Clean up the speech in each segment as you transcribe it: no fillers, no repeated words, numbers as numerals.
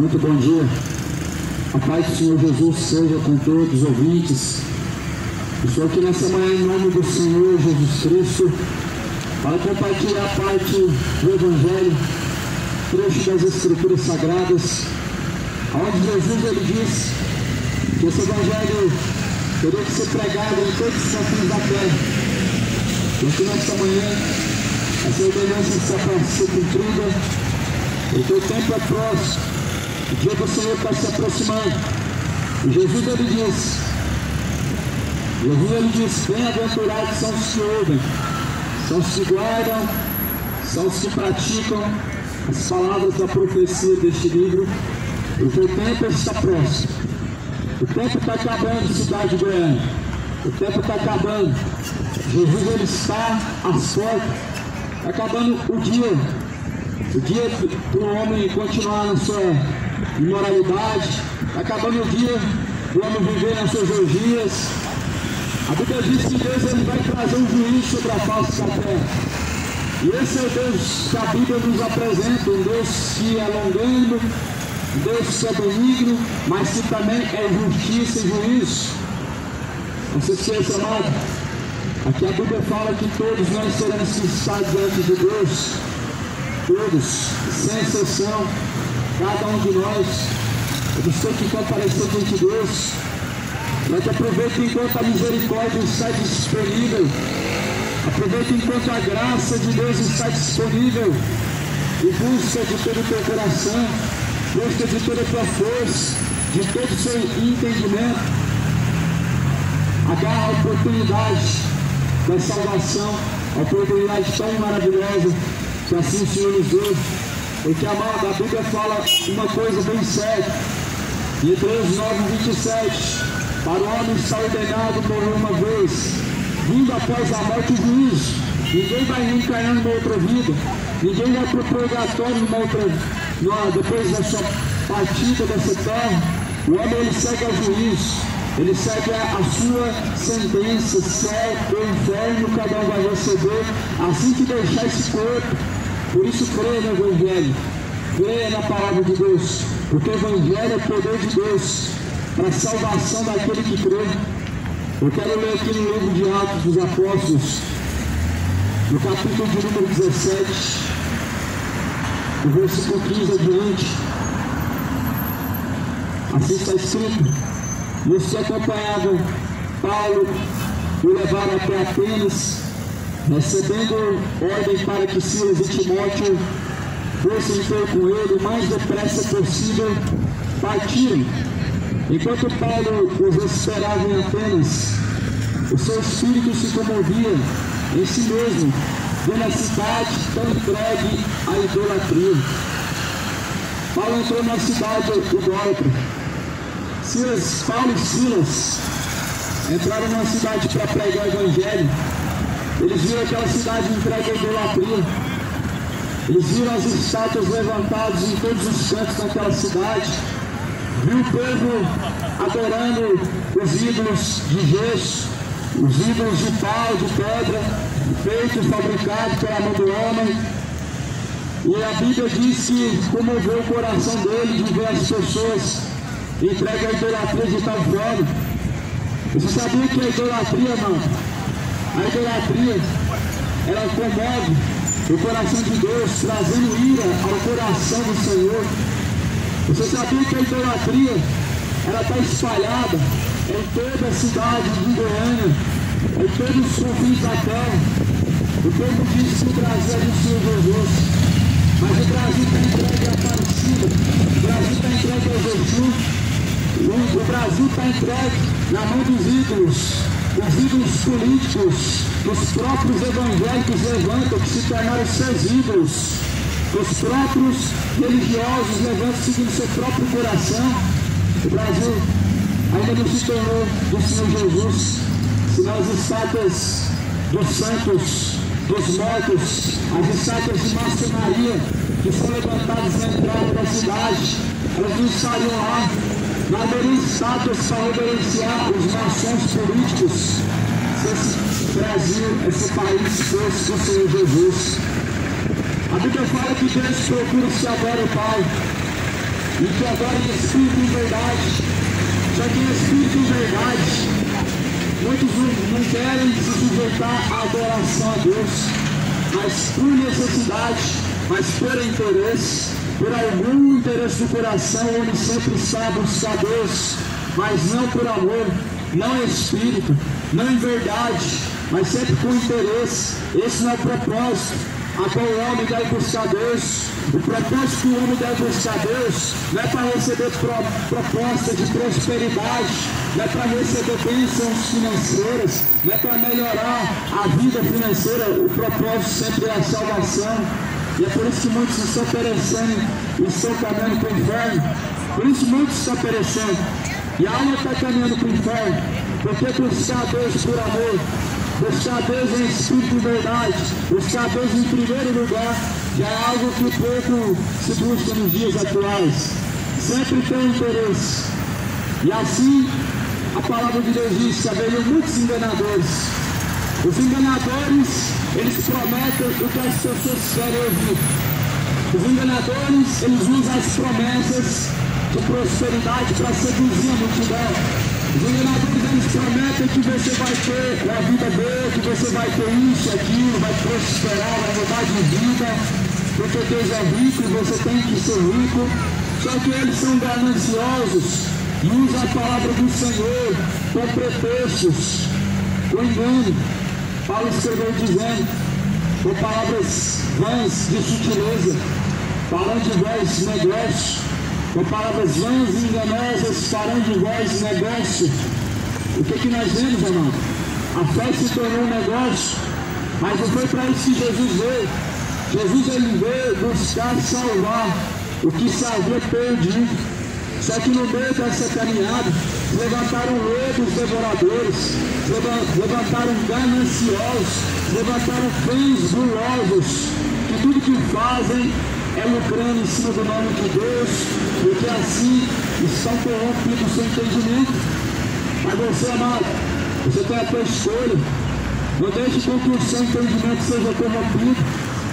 Muito bom dia. A paz do Senhor Jesus seja com todos os ouvintes. Estou aqui nessa manhã em nome do Senhor Jesus Cristo para compartilhar parte do Evangelho, trecho das Escrituras Sagradas, onde Jesus ele diz que esse Evangelho teria que ser pregado em todos os confins da terra. E aqui nesta manhã, essa ordenança está para ser cumprida, porque o tempo é próximo, o dia do Senhor está se aproximando. E Jesus ele diz, bem-aventurados são os que ouvem, são os que guardam, são os que praticam as palavras da profecia deste livro, porque o tempo está próximo. O tempo está acabando, cidade de Goiânia. O tempo está acabando. Jesus ele está às portas. Está acabando o dia para o homem continuar na sua imoralidade. Está acabando o dia do homem viver nas suas orgias. A Bíblia diz que Deus ele vai trazer um juízo sobre a face da terra. E esse é o Deus que a Bíblia nos apresenta, um Deus que é longânimo, um Deus que é benigno, mas que também é justiça e juízo. Não se esqueça, amado, aqui a Bíblia fala que todos nós seremos citados diante de Deus, todos, sem exceção, cada um de nós, todos têm que comparecer diante de Deus. Mas aproveite enquanto a misericórdia está disponível, aproveite enquanto a graça de Deus está disponível, e busca de todo o teu coração, busca de toda a tua força, de todo o seu entendimento. Agarra a oportunidade da salvação, a oportunidade tão maravilhosa que assim o Senhor nos deu. Porque, amado, a Bíblia fala uma coisa bem séria. Em Hebreus 9:27, para o homem está ordenado morrer uma vez, vindo após a morte o juízo. Ninguém vai reencarnar numa outra vida, ninguém vai para o purgatório depois da sua partida dessa terra. O homem ele segue ao juízo, ele segue a sua sentença, céu ou inferno, cada um vai receber assim que deixar esse corpo. Por isso creia no Evangelho, creia na palavra de Deus, porque o Evangelho é o poder de Deus para a salvação daquele que crê. Eu quero ler aqui no livro de Atos dos Apóstolos, no capítulo de número 17, do versículo 15 adiante. Assim está escrito: e os que acompanhavam Paulo o levaram até Atenas, recebendo ordem para que Silas e Timóteo fossem ter com ele o mais depressa possível. Partiram. Enquanto Paulo os esperava em Atenas, o seu espírito se comovia em si mesmo, vendo a cidade tão entregue à idolatria. Paulo entrou na cidade idólatra. Paulo e Silas entraram na cidade para pregar o Evangelho. Eles viram aquela cidade entregue à idolatria. Eles viram as estátuas levantadas em todos os cantos daquela cidade. Viu o povo adorando os ídolos de gesso, os ídolos de pau, de pedra, feito e fabricado pela mão do homem. E a Bíblia diz que comoveu o coração dele de ver as pessoas entregues à idolatria de tal forma. Você sabia que a idolatria, irmão, a idolatria, ela comove o coração de Deus, trazendo ira ao coração do Senhor. Você sabia que a idolatria, ela está espalhada em toda a cidade de Goiânia, em todos os confins da terra. O povo diz que o Brasil é do Senhor Jesus, mas o Brasil está entregue à Aparecida, o Brasil está entregue ao Exu, o Brasil está entregue na mão dos ídolos, os ídolos políticos, os próprios evangélicos levantam que se tornaram seus ídolos. Os próprios religiosos levantam segundo seu próprio coração. O Brasil ainda não se tornou do Senhor Jesus, senão as estátuas dos santos, dos mortos, as estátuas de maçonaria que são levantadas na entrada da cidade, elas não estariam lá. Não haveria estátuas para reverenciar os maçons políticos se esse Brasil, esse país fosse do Senhor Jesus. A Bíblia fala que Deus procura se agora o Pai. e que agora em espírito e verdade. Só que em espírito e verdade, muitos não querem se sujeitar à adoração a Deus, mas por necessidade, mas por interesse, por algum interesse do coração, o homem sempre está a buscar Deus, mas não por amor, não em espírito, não em verdade, mas sempre com interesse. Esse não é o propósito a qual o homem deve buscar Deus. O propósito que o homem deve buscar Deus não é para receber proposta de prosperidade, não é para receber bênçãos financeiras, não é para melhorar a vida financeira. O propósito sempre é a salvação. E é por isso que muitos estão perecendo e estão caminhando para o inferno. Por isso muitos estão perecendo. E a alma está caminhando para o inferno. Porque buscar Deus por amor, buscar Deus em espírito e verdade, buscar Deus em primeiro lugar, já é algo que pouco se busca nos dias atuais. Sempre tem interesse. E assim, a palavra de Deus diz que haveriam muitos enganadores. Os enganadores, eles prometem o que as pessoas querem ouvir. Os enganadores, eles usam as promessas de prosperidade para seduzir a multidão. Os enganadores, eles prometem que você vai ter uma vida boa, que você vai ter isso, aquilo, vai prosperar, vai mudar de vida, porque Deus é rico e você tem que ser rico. Só que eles são gananciosos e usam a palavra do Senhor com pretextos, com engano. Paulo escreveu dizendo, com palavras vãs de sutileza, falando de vós negócio, com palavras vãs e enganosas, falando de vós negócio. O que nós vemos, amado? A fé se tornou um negócio, mas não foi para isso que Jesus veio. Jesus ele veio buscar salvar o que se havia perdido. Só que no meio dessa caminhada, levantaram lobos devoradores, levantaram gananciosos, levantaram cães gulosos, que tudo que fazem é lucrando em cima do nome de Deus, porque assim estão corrompidos o seu entendimento. Mas você, amado, você tem a tua escolha. Não deixe com que o seu entendimento seja corrompido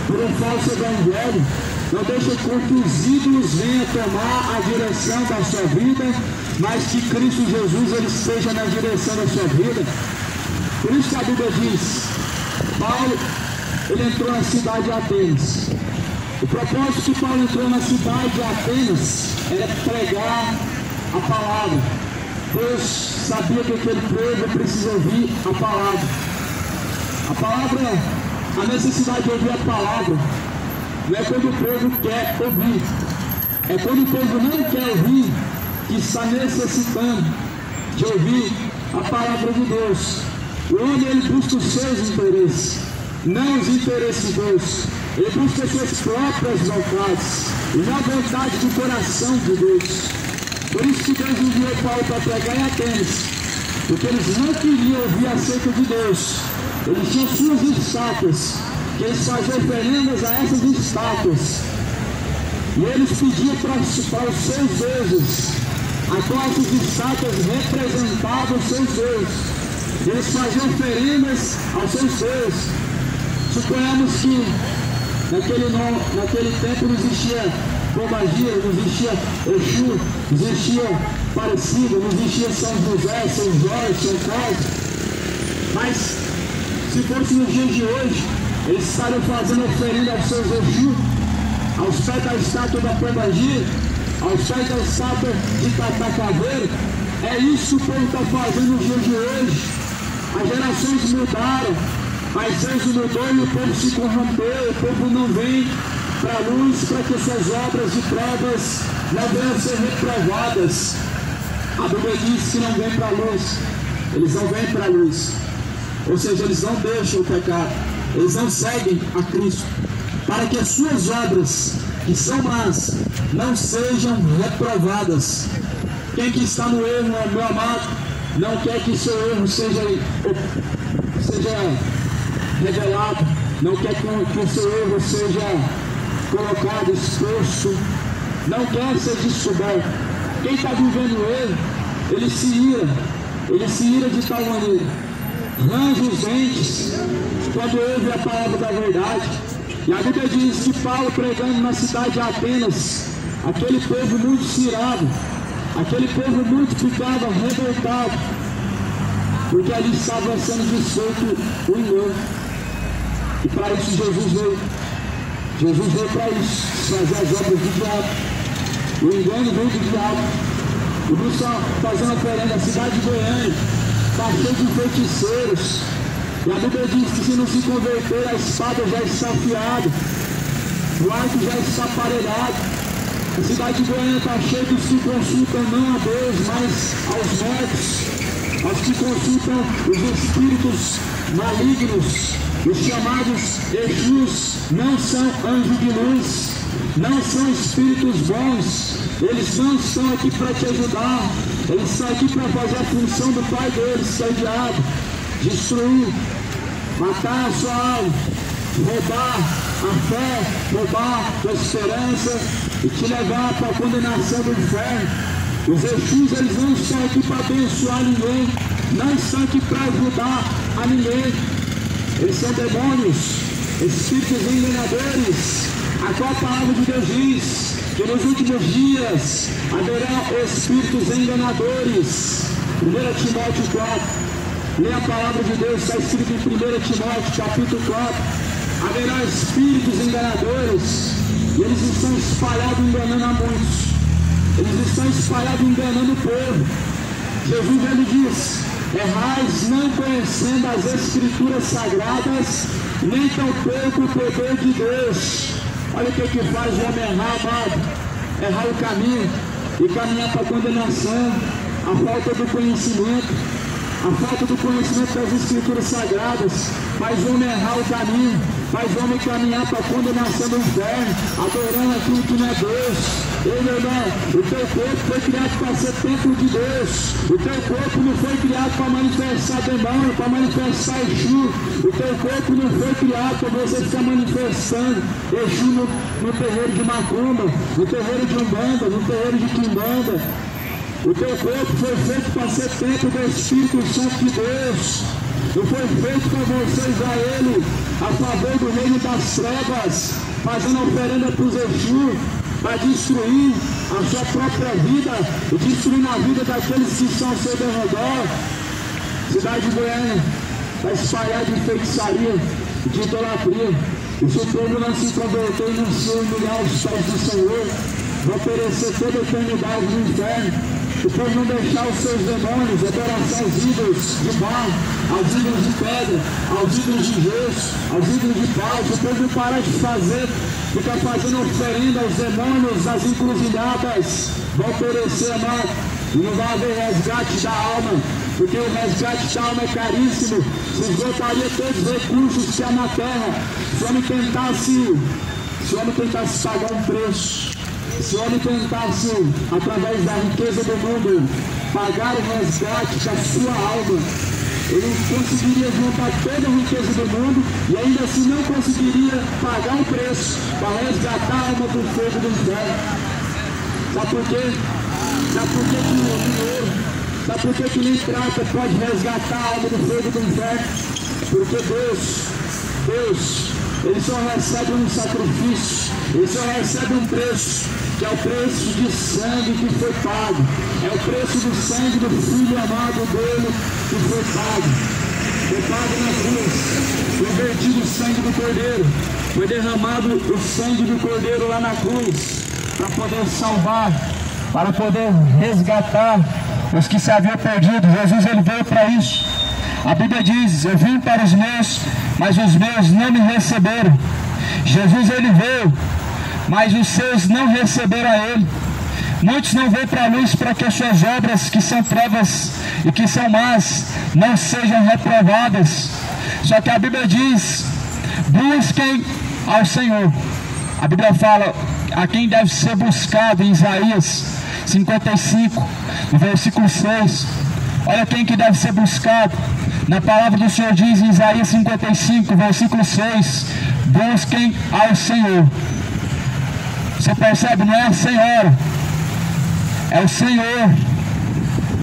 por um falso evangelho. Não deixe com que os ídolos venham tomar a direção da sua vida, mas que Cristo Jesus ele esteja na direção da sua vida. Por isso que a Bíblia diz, Paulo, ele entrou na cidade de Atenas. O propósito que Paulo entrou na cidade de Atenas era pregar a palavra. Deus sabia que aquele povo precisa ouvir a palavra. A palavra, a necessidade de ouvir a palavra, não é quando o povo quer ouvir, é quando o povo não quer ouvir, que está necessitando de ouvir a palavra de Deus. O homem ele busca os seus interesses, não os interesses de Deus. Ele busca as suas próprias vontades, e não a vontade do coração de Deus. Por isso que Deus enviou Paulo para pregar em Atenas, porque eles não queriam ouvir acerca de Deus. Eles tinham suas estátuas, que eles faziam oferendas a essas estátuas. E eles pediam para os seus deuses, a qual essas estátuas representavam os seus deuses. Eles faziam oferendas aos seus deuses. Suponhamos que naquele tempo não existia Pombagira, não existia Exu, não existia Aparecida, não existia São José, São Jorge, São Carlos. Mas se fosse nos dias de hoje, eles estariam fazendo oferenda aos seus Exu, aos pés da estátua da Pombagira, aos pés da estátua de Tatacaveira. É isso que o povo está fazendo nos dias de hoje. As gerações mudaram, mas Deus mudou e o povo se corrompeu. O povo não vem para a luz para que suas obras e provas não venham ser reprovadas. A Bíblia diz que não vem para a luz, eles não vêm para a luz. Ou seja, eles não deixam o pecado, eles não seguem a Cristo, para que as suas obras, que são más, não sejam reprovadas. Quem que está no erro, meu amado, não quer que seu erro seja revelado, não quer que o seu erro seja colocado, exposto, não quer ser descoberto. Quem está vivendo o erro, ele se ira de tal maneira, range os dentes quando ouve a palavra da verdade. E a Bíblia diz que Paulo, pregando na cidade de Atenas, aquele povo muito cirado, aquele povo muito ficava revoltado, porque ali estava sendo dissolto o engano. E para isso Jesus veio. Jesus veio para isso, fazer as obras do diabo. O engano veio do diabo. O Bruno só fazendo oferenda, a cidade de Goiânia está cheia de feiticeiros. E a Bíblia diz que se não se converter, a espada já está afiada, o arco já está aparelhado. A cidade de Goiânia está cheia dos que consultam não a Deus, mas aos mortos, aos que consultam os espíritos malignos. Os chamados Exus não são anjos de luz, não são espíritos bons. Eles não estão aqui para te ajudar, eles estão aqui para fazer a função do pai deles, que é o diabo: destruir, matar a sua alma, roubar a fé, roubar a esperança e te levar para a condenação do inferno. Os Exus, eles não estão aqui para abençoar ninguém, não estão aqui para ajudar a ninguém. Eles são demônios, espíritos enganadores, a qual a palavra de Deus diz que nos últimos dias haverá espíritos enganadores. 1 Timóteo 4, lê a palavra de Deus, está escrito em 1 Timóteo capítulo 4, haverá espíritos enganadores, e eles estão espalhados enganando a muitos, eles estão espalhados enganando o povo. Jesus ele diz: errais não conhecendo as escrituras sagradas, nem tampouco o poder de Deus. Olha o que faz o homem errar, amado: errar o caminho e caminhar para a condenação. A falta do conhecimento, a falta do conhecimento das escrituras sagradas faz o homem errar o caminho, faz o homem caminhar para a condenação do inferno, adorando aquilo que não é Deus. Ei, meu irmão, o teu corpo foi criado para ser templo de Deus. O teu corpo não foi criado para manifestar demônio, para manifestar Exu. O teu corpo não foi criado para você ficar manifestando Exu no terreiro de Macumba, no terreiro de Umbanda, no terreiro de Quimbanda. O teu corpo foi feito para ser templo do Espírito Santo de Deus. Não foi feito para você usar ele a favor do reino das trevas, fazendo oferenda para os Exu, para destruir a sua própria vida e destruir a vida daqueles que estão ao seu redor. Cidade de Goiânia está espalhada de feitiçaria, de idolatria. E se o povo não se converter e não se humilhar aos pés do Senhor, vai perecer toda a eternidade no inferno. Se o povo não deixar os seus demônios, adoração aos ídolos de barro, aos ídolos de pedra, aos ídolos de gesso, aos ídolos de pau, se o povo não parar de fazer, ficar fazendo oferenda aos demônios, às encruzilhadas, vão perecer, amado. E não vai haver resgate da alma, porque o resgate da alma é caríssimo. Se esgotaria todos os recursos que há na terra, se o homem tentasse pagar um preço. Se o homem tentasse, através da riqueza do mundo, pagar o resgate da sua alma, ele conseguiria juntar toda a riqueza do mundo e ainda assim não conseguiria pagar o preço para resgatar a alma do fogo do inferno. Sabe por quê? Sabe por que o dinheiro, sabe por que nem prata pode resgatar a alma do fogo do inferno? Porque Deus, ele só recebe um sacrifício, ele só recebe um preço, que é o preço de sangue que foi pago. É o preço do sangue do Filho amado dele que foi pago. Foi pago na cruz. Foi vertido o sangue do Cordeiro. Foi derramado o sangue do Cordeiro lá na cruz, para poder salvar, para poder resgatar os que se haviam perdido. Jesus ele veio para isso. A Bíblia diz: eu vim para os meus, mas os meus não me receberam. Jesus ele veio, mas os seus não receberam a ele. Muitos não vêm para a luz para que as suas obras, que são trevas e que são más, não sejam reprovadas. Só que a Bíblia diz: busquem ao Senhor. A Bíblia fala a quem deve ser buscado em Isaías 55, no versículo 6. Olha quem que deve ser buscado. Na palavra do Senhor diz em Isaías 55, versículo 6: busquem ao Senhor. Você percebe? Não é a senhora, é o Senhor.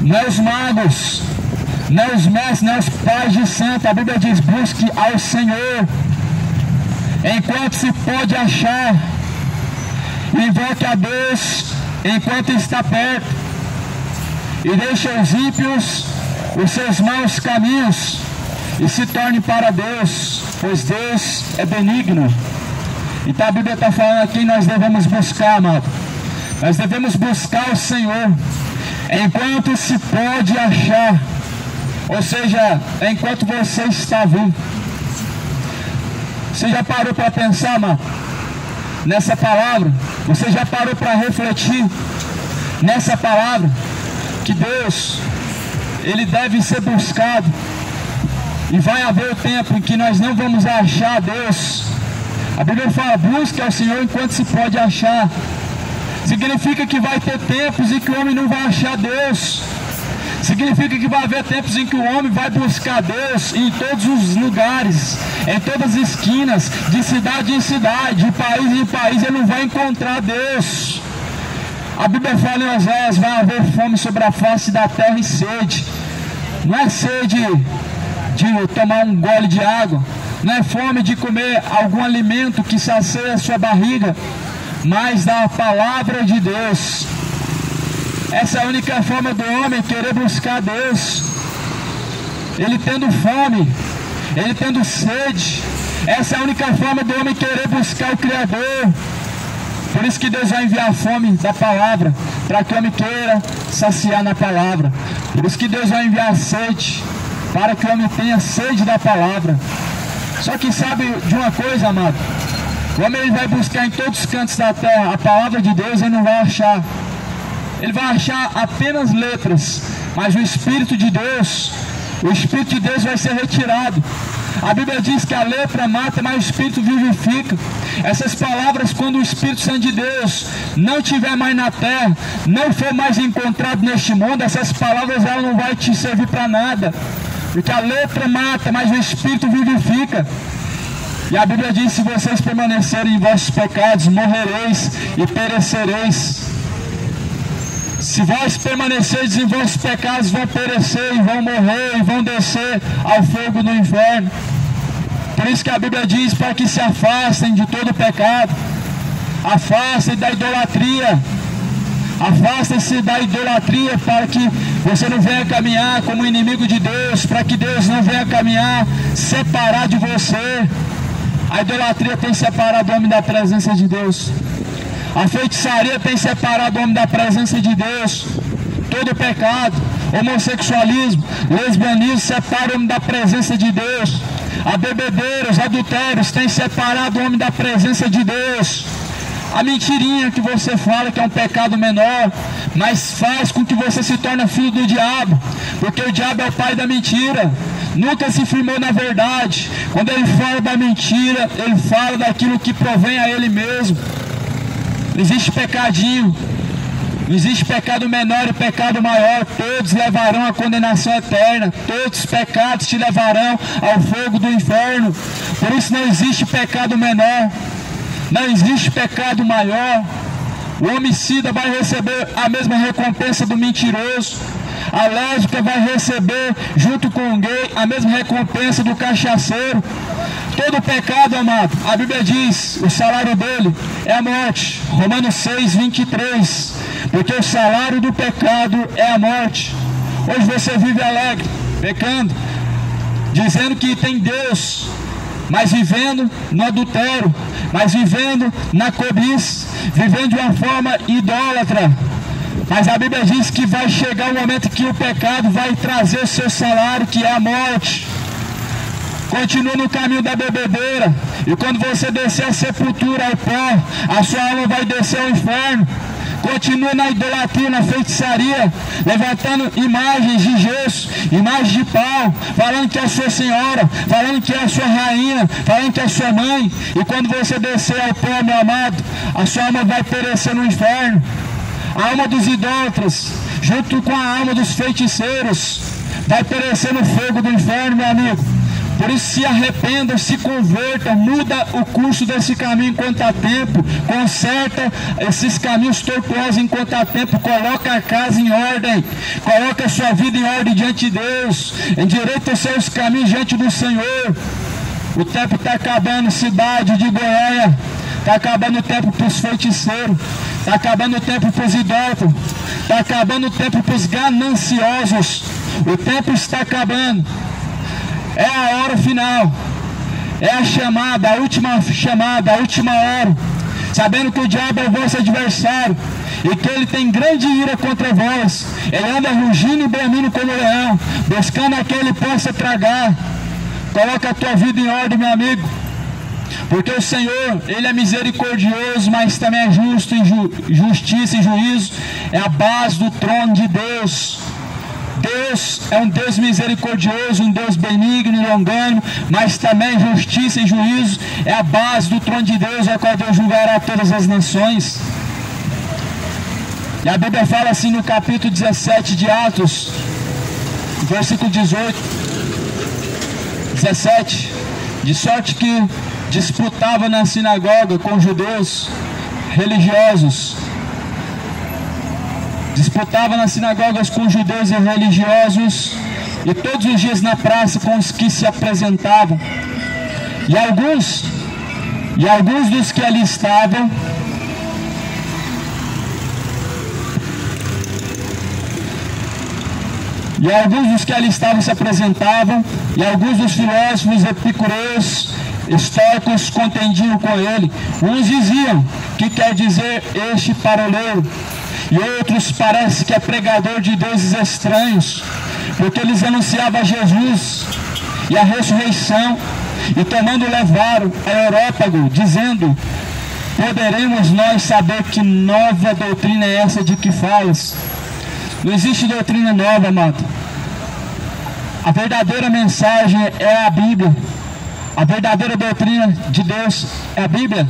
Não é os magos, não é os mestres, não é os pais de santo. A Bíblia diz: busque ao Senhor enquanto se pode achar. invoque a Deus enquanto está perto, e deixe os ímpios os seus maus caminhos, e se torne para Deus, pois Deus é benigno. Então a Bíblia está falando aqui, nós devemos buscar, amado. Nós devemos buscar o Senhor enquanto se pode achar, ou seja, enquanto você está vivo. Você já parou para pensar, amado, nessa palavra? Você já parou para refletir nessa palavra? Que Deus, Ele deve ser buscado, e vai haver o tempo em que nós não vamos achar Deus. A Bíblia fala, busque ao Senhor enquanto se pode achar. Significa que vai ter tempos em que o homem não vai achar Deus. Significa que vai haver tempos em que o homem vai buscar Deus em todos os lugares, em todas as esquinas, de cidade em cidade, de país em país, ele não vai encontrar Deus. A Bíblia fala em Oséias, vai haver fome sobre a face da terra e sede. Não é sede de tomar um gole de água, não é fome de comer algum alimento que sacia a sua barriga, mas da palavra de Deus. Essa é a única forma do homem querer buscar Deus. Ele tendo fome, ele tendo sede, essa é a única forma do homem querer buscar o Criador. Por isso que Deus vai enviar a fome da palavra, para que o homem queira saciar na palavra. Por isso que Deus vai enviar a sede, para que o homem tenha sede da palavra. Só que sabe de uma coisa, amado? O homem ele vai buscar em todos os cantos da terra a palavra de Deus e não vai achar. Ele vai achar apenas letras, mas o Espírito de Deus vai ser retirado. A Bíblia diz que a letra mata, mas o Espírito vivifica. Essas palavras, quando o Espírito Santo de Deus não estiver mais na terra, não for mais encontrado neste mundo, essas palavras elas não vão te servir para nada. Porque a letra mata, mas o Espírito vivifica. E a Bíblia diz, se vocês permanecerem em vossos pecados, morrereis e perecereis. Se vós permanecerdes em vossos pecados, vão perecer e vão morrer e vão descer ao fogo do inferno. Por isso que a Bíblia diz para que se afastem de todo pecado, afastem da idolatria, afastem-se da idolatria para que você não venha caminhar como inimigo de Deus, para que Deus não venha caminhar separar de você. A idolatria tem separado o homem da presença de Deus. A feitiçaria tem separado o homem da presença de Deus. Todo pecado, homossexualismo, lesbianismo separa o homem da presença de Deus. A bebedeira, os adultérios têm separado o homem da presença de Deus. A mentirinha que você fala que é um pecado menor, mas faz com que você se torne filho do diabo, porque o diabo é o pai da mentira. Nunca se firmou na verdade. Quando ele fala da mentira, ele fala daquilo que provém a ele mesmo. Não existe pecadinho, não existe pecado menor e pecado maior. Todos levarão à condenação eterna. Todos os pecados te levarão ao fogo do inferno. Por isso não existe pecado menor, não existe pecado maior. O homicida vai receber a mesma recompensa do mentiroso. A lésbica vai receber, junto com o gay, a mesma recompensa do cachaceiro. Todo pecado, amado, a Bíblia diz, o salário dele é a morte. Romanos 6, 23. Porque o salário do pecado é a morte. Hoje você vive alegre, pecando, dizendo que tem Deus, mas vivendo no adultério, mas vivendo na cobiça, vivendo de uma forma idólatra. Mas a Bíblia diz que vai chegar um momento que o pecado vai trazer o seu salário, que é a morte. Continua no caminho da bebedeira, e quando você descer a sepultura ao pó, a sua alma vai descer ao inferno. Continua na idolatria, na feitiçaria, levantando imagens de gesso, imagens de pau, falando que é a sua senhora, falando que é a sua rainha, falando que é a sua mãe. E quando você descer ao pó, meu amado, a sua alma vai perecer no inferno. A alma dos idólatras, junto com a alma dos feiticeiros, vai perecer no fogo do inferno, meu amigo. Por isso, se arrependa, se converta, muda o curso desse caminho enquanto há tempo, conserta esses caminhos tortuosos enquanto há tempo, coloca a casa em ordem, coloca a sua vida em ordem diante de Deus, endireita os seus caminhos diante do Senhor. O tempo está acabando, cidade de Goiânia, está acabando o tempo para os feiticeiros, está acabando o tempo para os idólatras, está acabando o tempo para os gananciosos. O tempo está acabando. É a hora final. É a chamada, a última chamada, a última hora. Sabendo que o diabo é o vosso adversário e que ele tem grande ira contra vós. Ele anda rugindo e bramindo como leão, buscando a quem ele possa tragar. Coloca a tua vida em ordem, meu amigo. Porque o Senhor, Ele é misericordioso, mas também é justo em justiça e juízo. É a base do trono de Deus. Deus é um Deus misericordioso, um Deus benigno e longânimo, mas também justiça e juízo é a base do trono de Deus, a qual Deus julgará todas as nações. E a Bíblia fala assim no capítulo 17 de Atos, versículo 17, de sorte que disputava na sinagoga com judeus religiosos, disputava nas sinagogas com judeus e religiosos, e todos os dias na praça com os que se apresentavam. E alguns dos que ali estavam se apresentavam, e alguns dos filósofos epicureus, estoicos, contendiam com ele. Uns diziam: que quer dizer este paroleiro? E outros parece que é pregador de deuses estranhos, porque eles anunciavam Jesus e a ressurreição, e tomando levaram ao Areópago, dizendo: poderemos nós saber que nova doutrina é essa de que falas? Não existe doutrina nova, amado. A verdadeira mensagem é a Bíblia. A verdadeira doutrina de Deus é a Bíblia.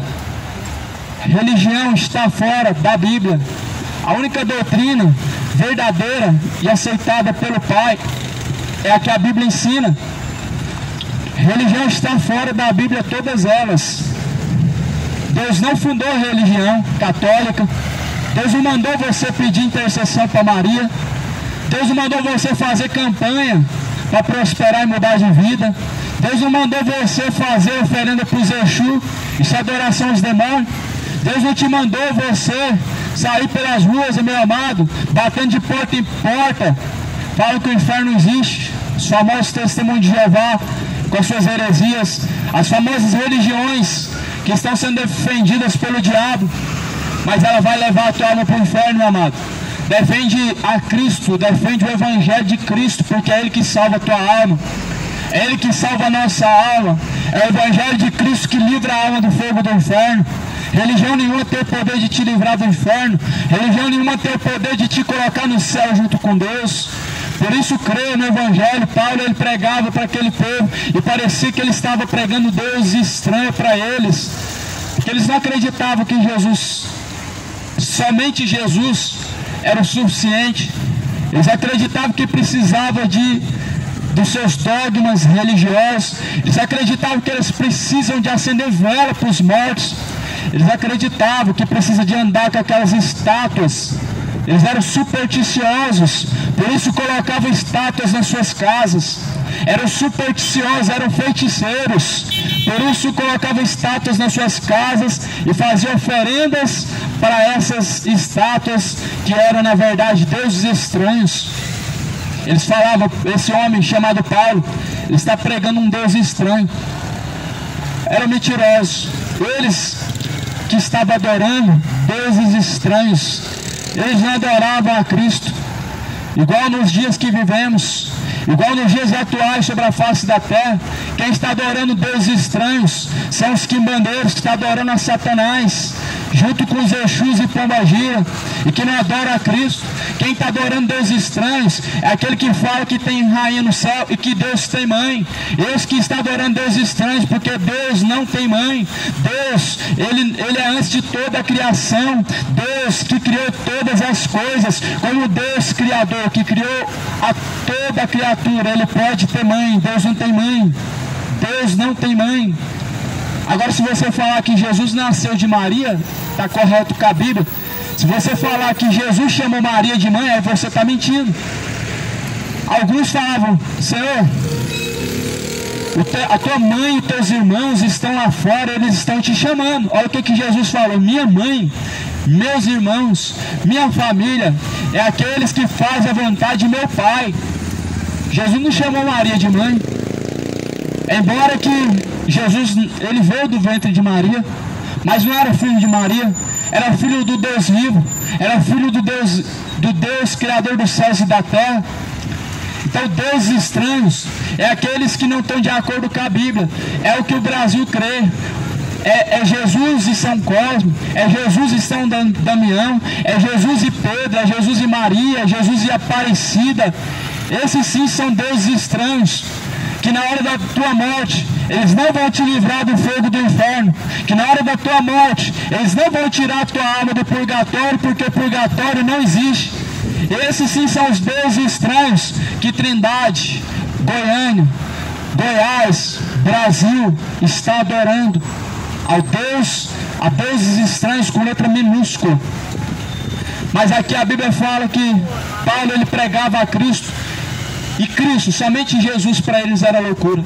Religião está fora da Bíblia. A única doutrina verdadeira e aceitada pelo Pai é a que a Bíblia ensina. Religião está fora da Bíblia, todas elas. Deus não fundou a religião católica. Deus não mandou você pedir intercessão para Maria. Deus não mandou você fazer campanha para prosperar e mudar de vida. Deus não mandou você fazer oferenda para os Exu, isso é adoração aos demônios. Deus não te mandou você sair pelas ruas, meu amado, batendo de porta em porta, fala que o inferno não existe. Os famosos testemunhos de Jeová, com as suas heresias, as famosas religiões que estão sendo defendidas pelo diabo, mas ela vai levar a tua alma para o inferno, meu amado. Defende a Cristo, defende o Evangelho de Cristo, porque é Ele que salva a tua alma, é Ele que salva a nossa alma, é o Evangelho de Cristo que livra a alma do fogo do inferno. Religião nenhuma tem o poder de te livrar do inferno, religião nenhuma tem o poder de te colocar no céu junto com Deus. Por isso creia no Evangelho. Paulo, ele pregava para aquele povo e parecia que ele estava pregando Deus estranho para eles, porque eles não acreditavam que Jesus, somente Jesus era o suficiente. Eles acreditavam que precisava dos seus dogmas religiosos. Eles acreditavam que eles precisam de acender vela para os mortos. Eles acreditavam que precisa de andar com aquelas estátuas. Eles eram supersticiosos, por isso colocavam estátuas nas suas casas. Eram supersticiosos, eram feiticeiros, por isso colocavam estátuas nas suas casas e faziam oferendas para essas estátuas, que eram na verdade deuses estranhos. Eles falavam: esse homem chamado Paulo, ele está pregando um Deus estranho. Eram mentirosos. Eles que estavam adorando deuses estranhos, eles não adoravam a Cristo. Igual nos dias que vivemos, igual nos dias atuais sobre a face da terra, quem está adorando deuses estranhos são os quimbandeiros que estão adorando a Satanás, junto com os Exus e Pombagira, e que não adora a Cristo. Quem está adorando deuses estranhos é aquele que fala que tem rainha no céu e que Deus tem mãe. Esse que está adorando deuses estranhos, porque Deus não tem mãe. Deus, ele é antes de toda a criação. Deus que criou todas as coisas, como Deus Criador que criou a toda a criatura, ele pode ter mãe. Deus não tem mãe. Deus não tem mãe. Agora, se você falar que Jesus nasceu de Maria, está correto com a Bíblia. Se você falar que Jesus chamou Maria de mãe, aí você está mentindo. Alguns falavam: Senhor, A tua mãe e teus irmãos estão lá fora, eles estão te chamando. Olha o que Jesus falou: minha mãe, meus irmãos, minha família, é aqueles que fazem a vontade de meu Pai. Jesus não chamou Maria de mãe. Embora que Jesus, ele veio do ventre de Maria, mas não era filho de Maria, era filho do Deus vivo, era filho do Deus Criador dos céus e da terra. Então, deuses estranhos é aqueles que não estão de acordo com a Bíblia. É o que o Brasil crê. É Jesus e São Cosme, é Jesus e São Damião, é Jesus e Pedro, é Jesus e Maria, é Jesus e Aparecida. Esses sim são deuses estranhos, que na hora da tua morte, eles não vão te livrar do fogo do inferno, que na hora da tua morte, eles não vão tirar a tua alma do purgatório, porque o purgatório não existe. Esses sim são os deuses estranhos que Trindade, Goiânia, Goiás, Brasil está adorando a deuses estranhos com letra minúscula. Mas aqui a Bíblia fala que Paulo, ele pregava a Cristo, e Cristo, somente Jesus, para eles era loucura.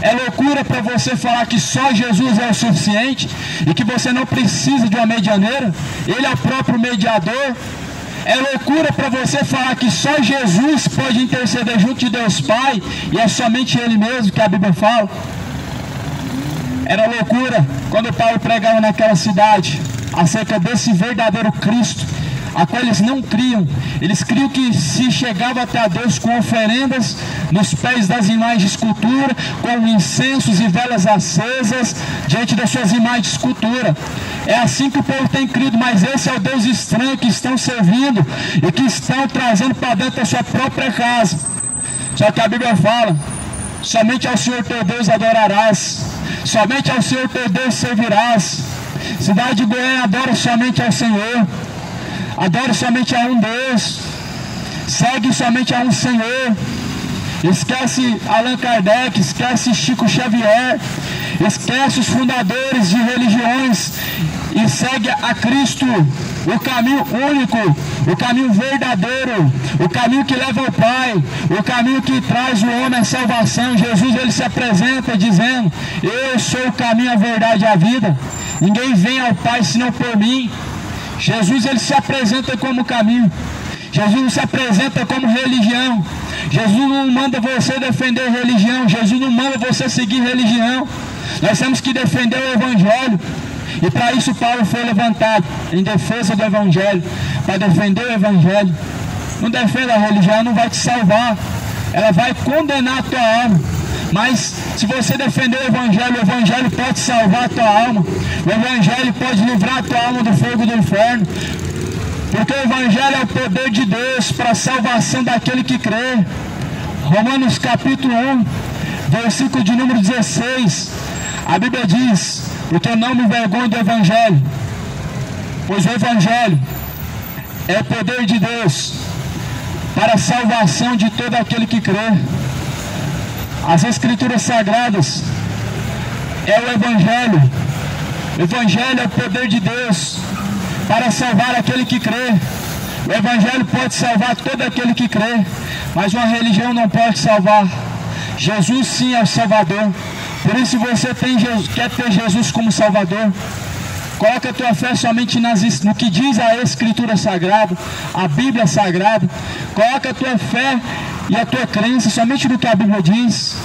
É loucura para você falar que só Jesus é o suficiente e que você não precisa de uma medianeira, ele é o próprio mediador. É loucura para você falar que só Jesus pode interceder junto de Deus Pai e é somente Ele mesmo, que a Bíblia fala. Era loucura quando Paulo pregava naquela cidade acerca desse verdadeiro Cristo, a qual eles não criam. Eles criam que se chegava até a Deus com oferendas nos pés das imagens de escultura, com incensos e velas acesas diante das suas imagens de escultura. É assim que o povo tem crido, mas esse é o Deus estranho que estão servindo e que estão trazendo para dentro da sua própria casa. Só que a Bíblia fala: somente ao Senhor teu Deus adorarás, somente ao Senhor teu Deus servirás. Cidade de Goiânia adora somente ao Senhor, adora somente a um Deus, segue somente a um Senhor. Esquece Allan Kardec, esquece Chico Xavier, esquece os fundadores de religiões e segue a Cristo, o caminho único, o caminho verdadeiro, o caminho que leva ao Pai, o caminho que traz o homem à salvação. Jesus, ele se apresenta dizendo: eu sou o caminho, a verdade e a vida, ninguém vem ao Pai senão por mim. Jesus, ele se apresenta como caminho, Jesus não se apresenta como religião. Jesus não manda você defender religião, Jesus não manda você seguir religião. Nós temos que defender o Evangelho, e para isso Paulo foi levantado em defesa do Evangelho, para defender o Evangelho. Não defenda a religião, não vai te salvar, ela vai condenar a tua alma. Mas se você defender o Evangelho pode salvar a tua alma, o Evangelho pode livrar a tua alma do fogo do inferno, porque o Evangelho é o poder de Deus para a salvação daquele que crê. Romanos capítulo 1, versículo de número 16, a Bíblia diz: porque eu não me envergonho do Evangelho, pois o Evangelho é o poder de Deus para a salvação de todo aquele que crê. As Escrituras Sagradas é o Evangelho. O Evangelho é o poder de Deus para salvar aquele que crê. O Evangelho pode salvar todo aquele que crê, mas uma religião não pode salvar. Jesus sim é o Salvador. Por isso, se você quer ter Jesus como Salvador, coloca a tua fé somente no que diz a Escritura Sagrada, a Bíblia Sagrada. Coloca a tua fé e a tua crença somente no que a Bíblia diz.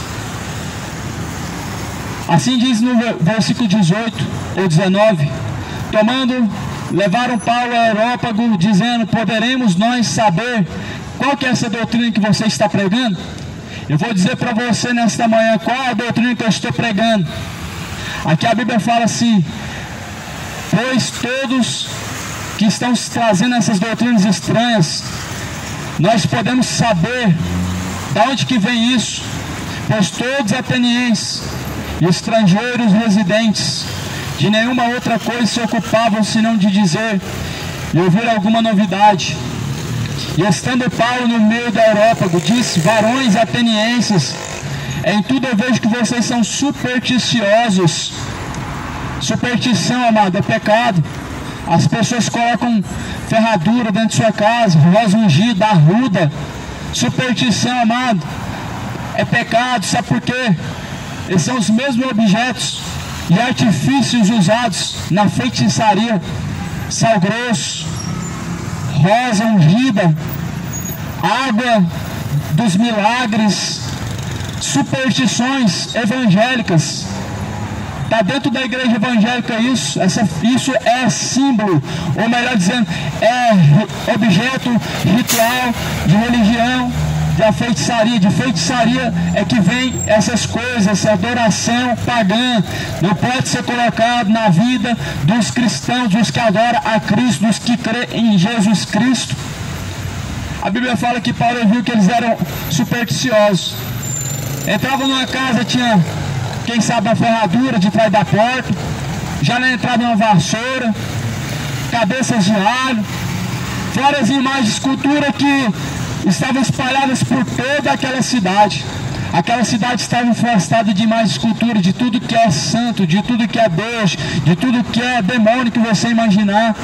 Assim diz no versículo 18 ou 19: levaram Paulo ao Areópago, dizendo: poderemos nós saber qual que é essa doutrina que você está pregando? Eu vou dizer para você nesta manhã qual é a doutrina que eu estou pregando. Aqui a Bíblia fala assim: pois todos que estão trazendo essas doutrinas estranhas, nós podemos saber de onde que vem isso, pois todos atenienses e estrangeiros residentes de nenhuma outra coisa se ocupavam senão de dizer e ouvir alguma novidade. E estando Paulo no meio do Areópago, disse: varões atenienses, em tudo eu vejo que vocês são supersticiosos. Superstição, amado, é pecado. As pessoas colocam ferradura dentro de sua casa, rosa ungida, arruda. Superstição, amado, é pecado. Sabe por quê? Esses são os mesmos objetos e artifícios usados na feitiçaria: sal grosso, rosa ungida, água dos milagres, superstições evangélicas. Está dentro da igreja evangélica isso. Isso é símbolo, ou melhor dizendo, é objeto ritual de religião, de feitiçaria. De feitiçaria é que vem essas coisas, essa adoração pagã. Não pode ser colocado na vida dos cristãos, dos que adoram a Cristo, dos que creem em Jesus Cristo. A Bíblia fala que Paulo viu que eles eram supersticiosos. Entravam numa casa, tinha, quem sabe, uma ferradura de trás da porta, já na entrada uma vassoura, cabeças de alho, fora as imagens de escultura que estavam espalhadas por toda aquela cidade. Aquela cidade estava infestada de imagens de escultura, de tudo que é santo, de tudo que é Deus, de tudo que é demônio que você imaginar.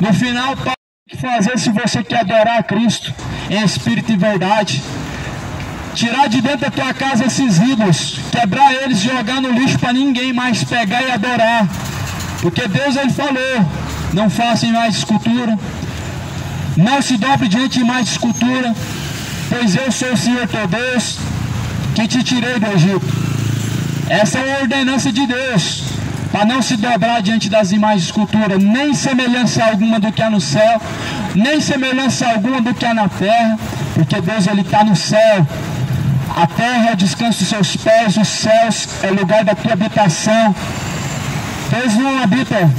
No final, Paulo tem que fazer, se você quer adorar a Cristo em espírito e verdade, tirar de dentro da tua casa esses ídolos, quebrar eles, jogar no lixo para ninguém mais pegar e adorar. Porque Deus, ele falou: não façam mais escultura, não se dobre diante de imagem de escultura, pois eu sou o Senhor teu Deus, que te tirei do Egito. Essa é a ordenança de Deus, para não se dobrar diante das imagens de escultura, nem semelhança alguma do que há no céu, nem semelhança alguma do que há na terra, porque Deus, ele está no céu. A terra é o descanso dos seus pés, os céus é o lugar da tua habitação. Deus não habita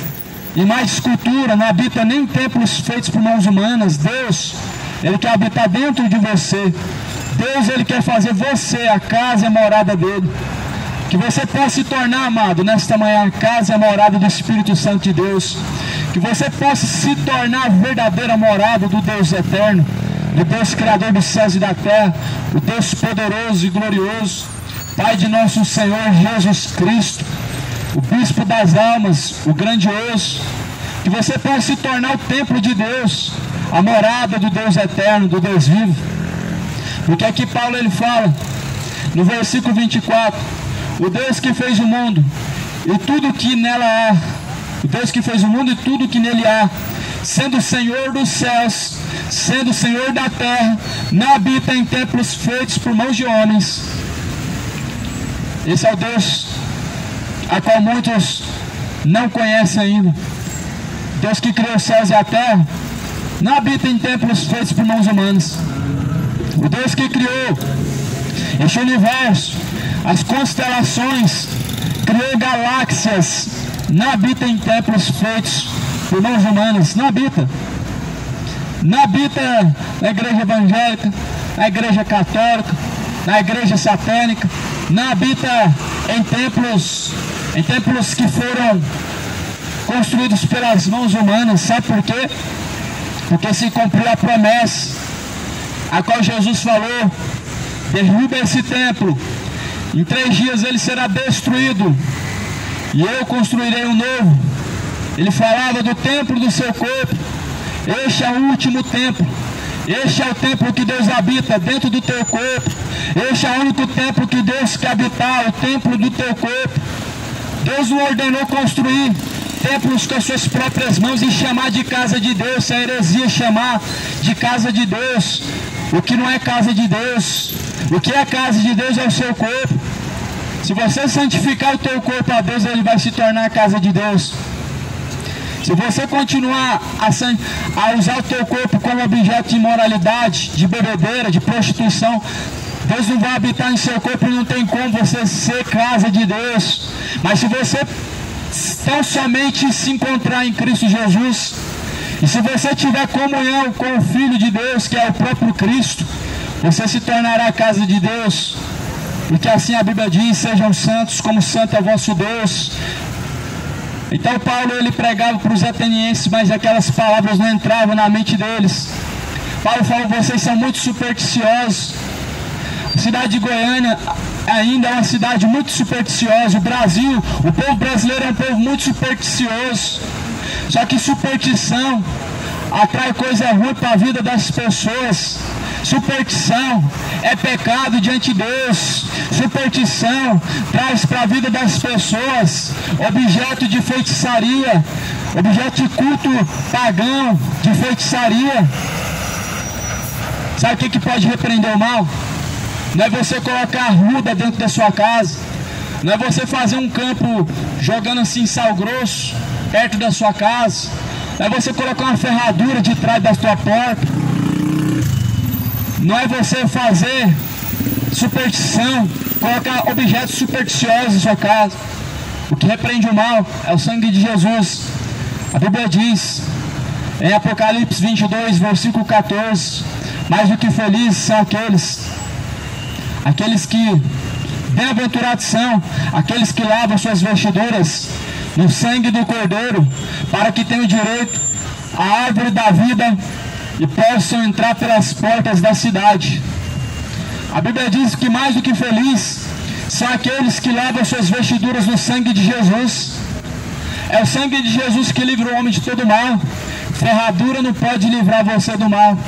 em mais escultura, não habita nem em templos feitos por mãos humanas. Deus, ele quer habitar dentro de você. Deus, ele quer fazer você a casa e a morada dele. Que você possa se tornar, amado, nesta manhã, a casa e a morada do Espírito Santo de Deus. Que você possa se tornar a verdadeira morada do Deus eterno, do Deus Criador dos céus e da terra, o Deus poderoso e glorioso, Pai de nosso Senhor Jesus Cristo, o Bispo das almas, o grandioso. Que você possa se tornar o templo de Deus, a morada do Deus eterno, do Deus vivo. Porque aqui Paulo, ele fala, no versículo 24, o Deus que fez o mundo e tudo que nela há, o Deus que fez o mundo e tudo que nele há, sendo Senhor dos céus, sendo Senhor da terra, não habita em templos feitos por mãos de homens. Esse é o Deus a qual muitos não conhecem ainda. Deus que criou os céus e a terra não habita em templos feitos por mãos humanas. O Deus que criou este universo, as constelações, criou galáxias, não habita em templos feitos por mãos humanas. Não habita. Não habita na igreja evangélica, na igreja católica, na igreja satânica. Não habita em templos que foram construídos pelas mãos humanas. Sabe por quê? Porque se cumpriu a promessa a qual Jesus falou: derruba esse templo, em 3 dias ele será destruído e eu construirei um novo. Ele falava do templo do seu corpo. Este é o último templo. Este é o templo que Deus habita dentro do teu corpo. Este é o único templo que Deus quer habitar, o templo do teu corpo. Deus não ordenou construir templos com as suas próprias mãos e chamar de casa de Deus. É heresia chamar de casa de Deus o que não é casa de Deus. O que é casa de Deus é o seu corpo. Se você santificar o teu corpo a Deus, ele vai se tornar a casa de Deus. Se você continuar a usar o teu corpo como objeto de imoralidade, de bebedeira, de prostituição, Deus não vai habitar em seu corpo e não tem como você ser casa de Deus. Mas se você tão somente se encontrar em Cristo Jesus, e se você tiver comunhão com o Filho de Deus, que é o próprio Cristo, você se tornará a casa de Deus. Porque assim a Bíblia diz: sejam santos como santo é vosso Deus. Então Paulo, ele pregava para os atenienses, mas aquelas palavras não entravam na mente deles. Paulo falou: vocês são muito supersticiosos. A cidade de Goiânia ainda é uma cidade muito supersticiosa. O Brasil, o povo brasileiro é um povo muito supersticioso. Só que superstição atrai coisa ruim para a vida das pessoas. Superstição é pecado diante de Deus. Superstição traz para a vida das pessoas objeto de feitiçaria, objeto de culto pagão, de feitiçaria. Sabe o que pode repreender o mal? Não é você colocar arruda dentro da sua casa, não é você fazer um campo jogando assim sal grosso perto da sua casa, não é você colocar uma ferradura de trás da sua porta, não é você fazer superstição, colocar objetos supersticiosos em sua casa. O que repreende o mal é o sangue de Jesus. A Bíblia diz em Apocalipse 22, versículo 14: mais do que felizes são aqueles que, bem-aventurados são aqueles que lavam suas vestiduras no sangue do Cordeiro, para que tenham direito à árvore da vida e possam entrar pelas portas da cidade. A Bíblia diz que mais do que felizes são aqueles que lavam suas vestiduras no sangue de Jesus. É o sangue de Jesus que livra o homem de todo mal. Ferradura não pode livrar você do mal.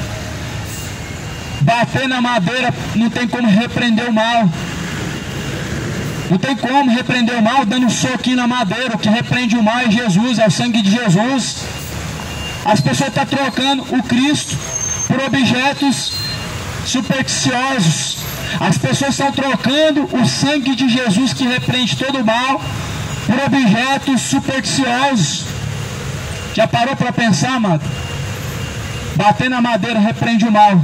Bater na madeira não tem como repreender o mal. Não tem como repreender o mal dando um soquinho na madeira. O que repreende o mal é Jesus, é o sangue de Jesus. As pessoas estão trocando o Cristo por objetos supersticiosos. As pessoas estão trocando o sangue de Jesus, que repreende todo o mal, por objetos supersticiosos. Já parou para pensar, amado? Bater na madeira repreende o mal.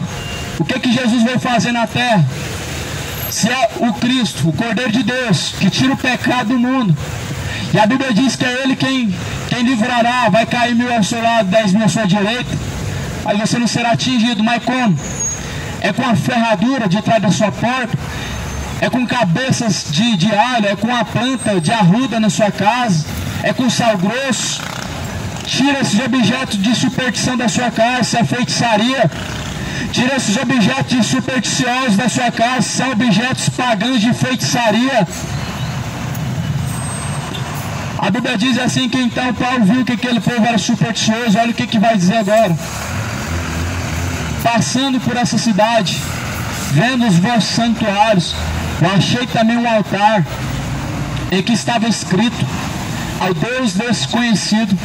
O que Jesus veio fazer na terra? Se é o Cristo, o Cordeiro de Deus, que tira o pecado do mundo, e a Bíblia diz que é Ele quem livrará. Vai cair 1000 ao seu lado, 10.000 à sua direita, aí você não será atingido. Mas como? É com a ferradura de trás da sua porta, é com cabeças de alho, é com a planta de arruda na sua casa, é com sal grosso. Tira esses objetos de superstição da sua casa, se é feitiçaria. Tira esses objetos de supersticiosos da sua casa, são objetos pagãos de feitiçaria. A Bíblia diz assim que então Paulo viu que aquele povo era supersticioso. Olha o que vai dizer agora. Passando por essa cidade, vendo os vossos santuários, eu achei também um altar em que estava escrito: ao Deus desconhecido,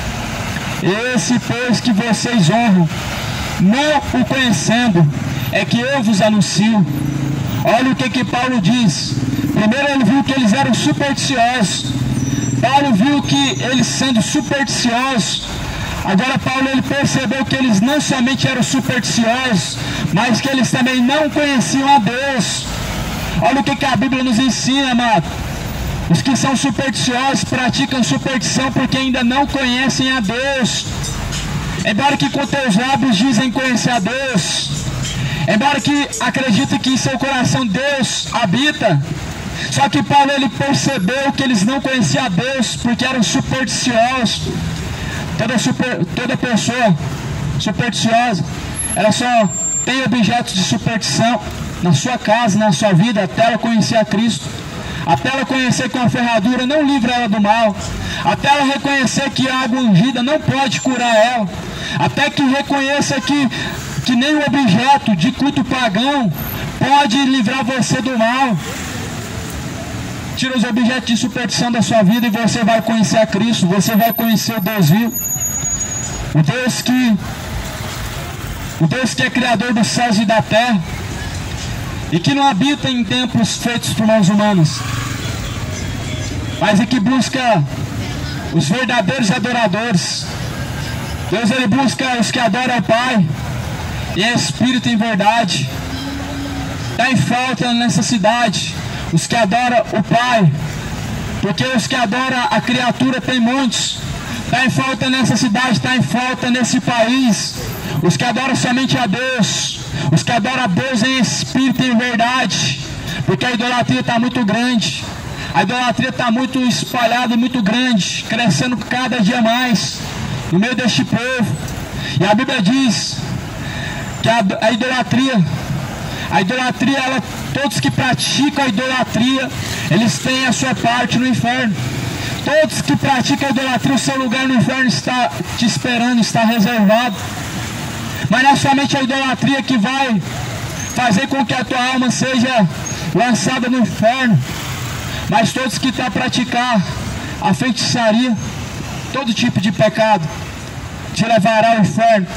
esse pois que vocês honram, não o conhecendo, é que eu vos anuncio. Olha o que Paulo diz. Primeiro ele viu que eles eram supersticiosos. Paulo viu que eles sendo supersticiosos, agora Paulo ele percebeu que eles não somente eram supersticiosos, mas que eles também não conheciam a Deus. Olha o que a Bíblia nos ensina, amado. Os que são supersticiosos praticam superstição porque ainda não conhecem a Deus. Embora que com teus lábios dizem conhecer a Deus, embora que acreditem que em seu coração Deus habita, só que Paulo ele percebeu que eles não conheciam a Deus porque eram supersticiosos. Toda pessoa supersticiosa, ela só tem objetos de superstição na sua casa, na sua vida, até ela conhecer a Cristo, até ela conhecer que uma ferradura não livra ela do mal, até ela reconhecer que a água ungida não pode curar ela, até que reconheça que nem o objeto de culto pagão pode livrar você do mal. Tira os objetos de superstição da sua vida e você vai conhecer a Cristo, você vai conhecer o Deus vivo, o Deus que é criador dos céus e da terra, e que não habita em templos feitos por mãos humanas, mas é que busca os verdadeiros adoradores. Deus ele busca os que adoram ao Pai em espírito e em verdade. Está em falta nessa cidade os que adoram o Pai, porque os que adoram a criatura tem muitos. Está em falta nessa cidade, está em falta nesse país os que adoram somente a Deus, os que adoram a Deus em espírito e em verdade, porque a idolatria está muito grande, a idolatria está muito espalhada e muito grande, crescendo cada dia mais no meio deste povo. E a Bíblia diz que a idolatria, ela, todos que praticam a idolatria, eles têm a sua parte no inferno. Todos que praticam a idolatria, o seu lugar no inferno está te esperando, está reservado. Mas não é somente a idolatria que vai fazer com que a tua alma seja lançada no inferno. Mas todos que estão a praticar a feitiçaria, todo tipo de pecado, te levará ao inferno.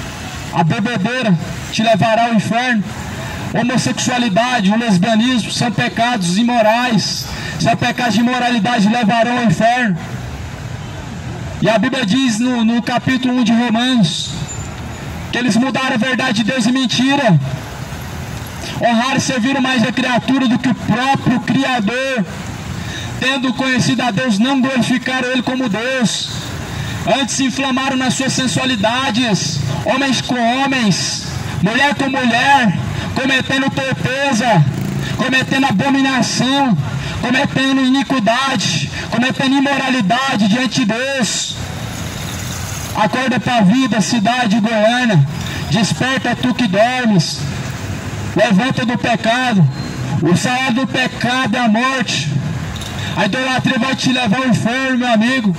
A bebedeira te levará ao inferno. Homossexualidade, o lesbianismo são pecados imorais, são pecados de imoralidade, levarão ao inferno. E a Bíblia diz no capítulo 1 de Romanos, que eles mudaram a verdade de Deus em mentira. Honraram e serviram mais a criatura do que o próprio Criador. Tendo conhecido a Deus, não glorificaram Ele como Deus. Antes se inflamaram nas suas sensualidades, homens com homens, mulher com mulher, cometendo torpeza, cometendo abominação, cometendo iniquidade, cometendo imoralidade diante de Deus. Acorda para a vida, cidade de Goiânia, desperta tu que dormes, levanta do pecado. O salário do pecado é a morte. A idolatria vai te levar ao inferno, meu amigo.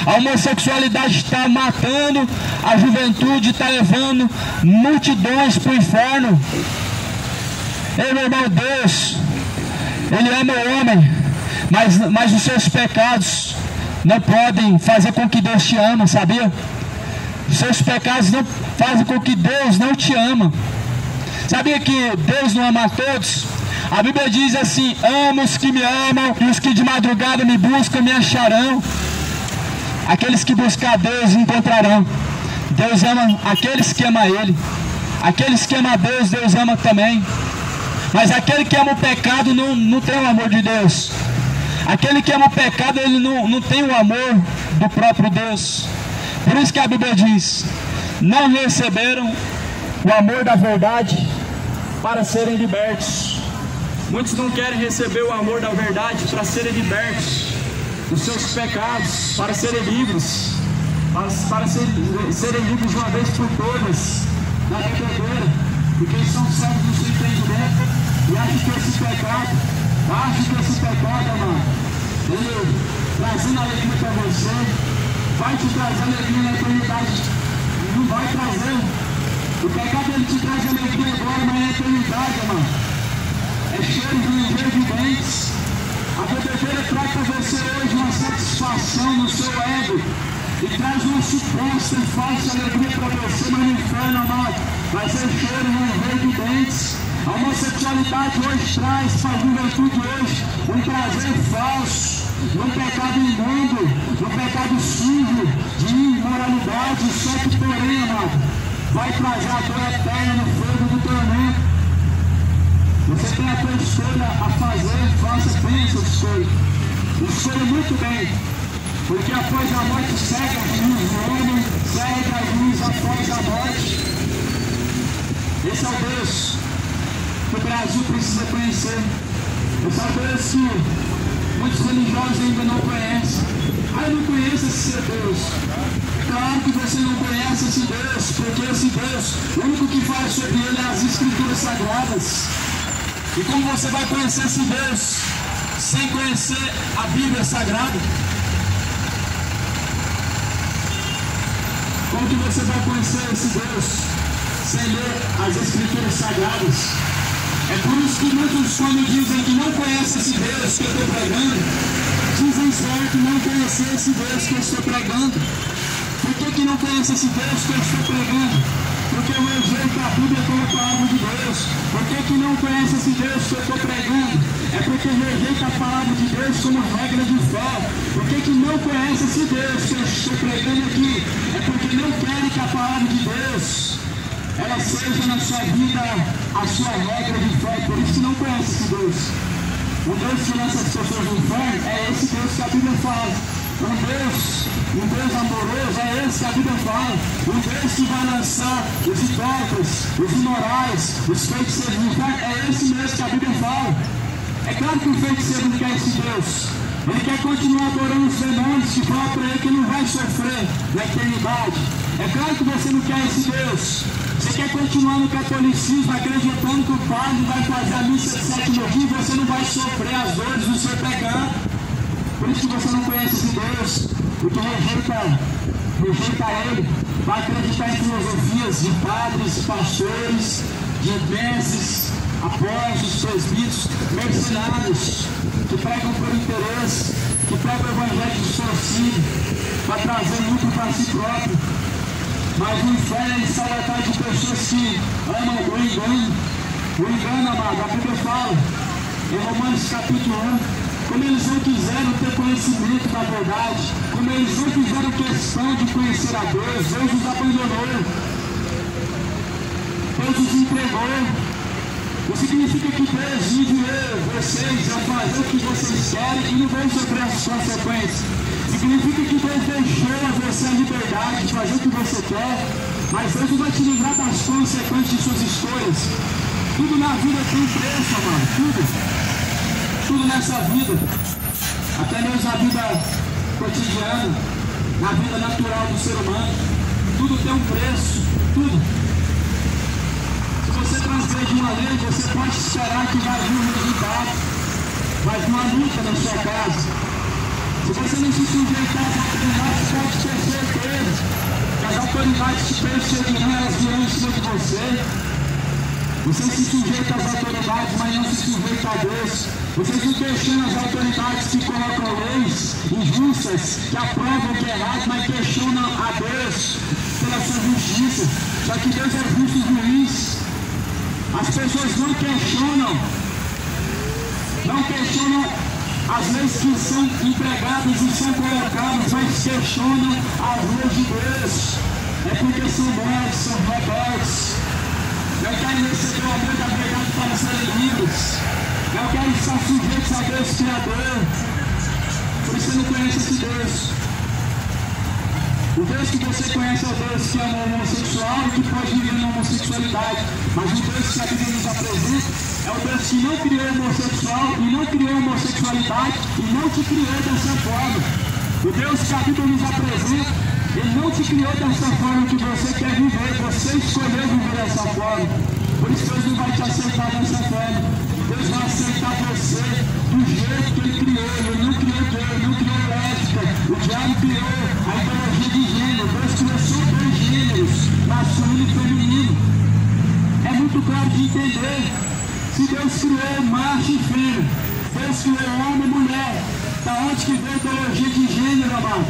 A homossexualidade está matando a juventude, está levando multidões para o inferno. Ei, meu irmão, Deus, Ele ama o homem, mas os seus pecados não podem fazer com que Deus te ama, sabia? Os seus pecados não fazem com que Deus não te ama. Sabia que Deus não ama a todos? A Bíblia diz assim: amo os que me amam, e os que de madrugada me buscam me acharão. Aqueles que buscam a Deus encontrarão. Deus ama aqueles que amam a Ele. Aqueles que amam a Deus, Deus ama também. Mas aquele que ama o pecado não tem o amor de Deus. Aquele que ama o pecado, ele não tem o amor do próprio Deus. Por isso que a Bíblia diz: não receberam o amor da verdade para serem libertos. Muitos não querem receber o amor da verdade para serem libertos dos seus pecados, para serem livres, para serem livres de uma vez por todas da bebedeira, porque eles são cegos do seu entendimento e acham que esse pecado, amado, ele trazendo alegria para você, vai te trazer alegria na eternidade. Não vai trazer. O pecado ele te traz alegria agora, mas na eternidade, amado, é cheiro de ranger de dentes. A bebedeira traz para você hoje uma satisfação no seu ego e traz uma suposta e falsa alegria para você, mas no inferno, amado, vai ser cheiro de ranger de dentes. A homossexualidade hoje traz para a juventude hoje um prazer falso, um pecado imundo, um pecado sujo, de imoralidade, só que porém, amado, vai trazer a dor eterna no fogo do tormento. Você tem a tua escolha a fazer, faça bem essa escolha. Escolha muito bem, porque após a morte segue a juiz, o homem segue a juiz após a morte. Esse é o Deus que o Brasil precisa conhecer. Esse é o Deus que muitos religiosos ainda não conhecem. Eu não conheço esse Deus. Claro que você não conhece esse Deus, porque esse Deus, o único que fala sobre ele é as Escrituras Sagradas. E como você vai conhecer esse Deus sem conhecer a Bíblia Sagrada? Como que você vai conhecer esse Deus sem ler as Escrituras Sagradas? É por isso que muitos, quando dizem que não conhecem esse Deus que eu estou pregando, dizem certo não conhecer esse Deus que eu estou pregando. Por que não conhece esse Deus que eu estou pregando? Porque eu rejeito a Bíblia como a palavra de Deus. Por que não conhece esse Deus que eu estou pregando? É porque rejeita a palavra de Deus como regra de fé. Por que não conhece esse Deus que eu estou pregando aqui? É porque não querem que a palavra de Deus ela seja na sua vida a sua regra de fé. Por isso que não conhece esse Deus. O Deus que lança as pessoas no inferno é esse Deus que a Bíblia fala. Um Deus amoroso é esse que a Bíblia fala. Um Deus que vai lançar os hipócritas, os imorais, os feiticeiros no inferno, é esse mesmo que a Bíblia fala. É claro que o feiticeiro não quer esse Deus. Ele quer continuar adorando os demônios que falam para ele que não vai sofrer na eternidade. É claro que você não quer esse Deus. Você quer continuar no catolicismo, acreditando que o padre vai fazer a missa de sétimo dia e você não vai sofrer as dores do seu pecado. Por isso que você não conhece esse Deus, porque rejeita ele, vai acreditar em filosofias de padres, pastores, de mestres, apóstolos, presbíteros, mercenários, que pregam por interesse, que pregam o evangelho distorcido, para trazer lucro para si próprio. Mas o inferno está atrás de pessoas que amam o engano. O engano, amado, a Bíblia fala, em Romanos capítulo 1, como eles não quiseram ter conhecimento da verdade, como eles não fizeram questão de conhecer a Deus, Deus os abandonou, Deus os entregou. Não significa que Deus enviou vocês a fazer o que vocês querem e não vão sofrer as consequências. Significa que Deus deixou a você a liberdade de fazer o que você quer, mas Deus não vai te livrar das consequências de suas escolhas. Tudo na vida tem preço, amado, tudo nessa vida, até mesmo na vida cotidiana, na vida natural do ser humano, tudo tem um preço, tudo. Se você transgrede uma lei, você pode esperar que vai vir um resultado, vai vir uma luta na sua casa. Se você não se sujeitar às autoridades, pode ter certeza que as autoridades te perseguirão, elas virão em cima de você. Você se sujeita às autoridades, mas não se sujeita a Deus. Vocês não questionam as autoridades que colocam leis injustas, que aprovam o que é errado, mas questionam a Deus pela sua justiça. Só que Deus é justo e juiz. As pessoas não questionam as leis que são empregadas e são colocadas, mas questionam as leis de Deus. É porque são bons, são rebeldes. Não querem receber o amor da verdade para serem livres. Não querem estar sujeitos a Deus Criador. Por isso você não conhece esse Deus. O Deus que você conhece é o Deus que ama o homossexual e que pode viver na homossexualidade. Mas o Deus que a Bíblia nos apresenta é o Deus que não criou o homossexual e não criou a homossexualidade e não te criou dessa forma. O Deus que a Bíblia nos apresenta, Ele não te criou dessa forma que você quer viver, você escolheu viver dessa forma. Por isso Deus não vai te aceitar dessa forma. Deus vai aceitar você do jeito que Ele criou. Ele não criou gay, Ele não criou lésbica. O diabo criou a ideologia de gênero. Deus criou só 2 gêneros, masculino e feminino. É muito claro de entender. Se Deus criou macho e fêmea, Deus criou homem e mulher, da onde que veio a ideologia de gênero, amado?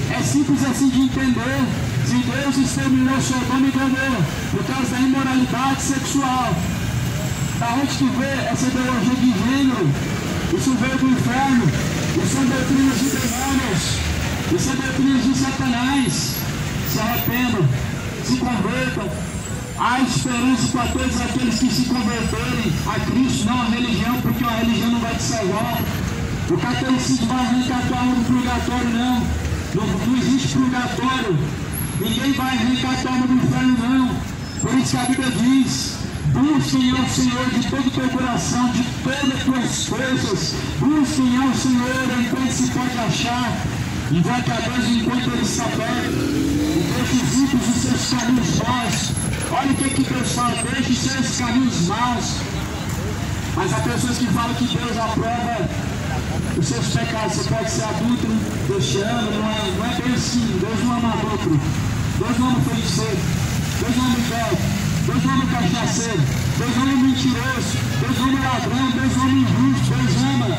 É simples assim de entender. Se Deus exterminou Sodoma e Gomorra por causa da imoralidade sexual, da onde que veio essa ideologia de gênero? Isso veio do inferno. Isso são doutrinas de demônios. Isso são doutrinas de Satanás. Se arrependam, se convertam. Há esperança para todos aqueles que se converterem a Cristo, não a religião, porque a religião não vai te salvar. O catolicismo vai arrancar tua alma do purgatório, não. Não existe purgatório. Ninguém vai arrancar tua alma do inferno, não. Por isso que a Bíblia diz: busquem ao Senhor de todo o teu coração, de todas as tuas forças. Busquem ao Senhor enquanto se pode achar. Invoque a Deus enquanto Ele está perto. E deixe os ímpios os seus caminhos maus. Olha o que Deus fala: deixe os seus caminhos maus. Mas há pessoas que falam que Deus aprova os seus pecados. Você pode ser adúltero, Deus te ama, não é bem assim. Deus não ama adúltero, Deus não ama feiticeiro, Deus não ama inveja, Deus não ama cachaceiro, Deus não ama mentiroso, Deus não ama ladrão, Deus não ama injusto, Deus ama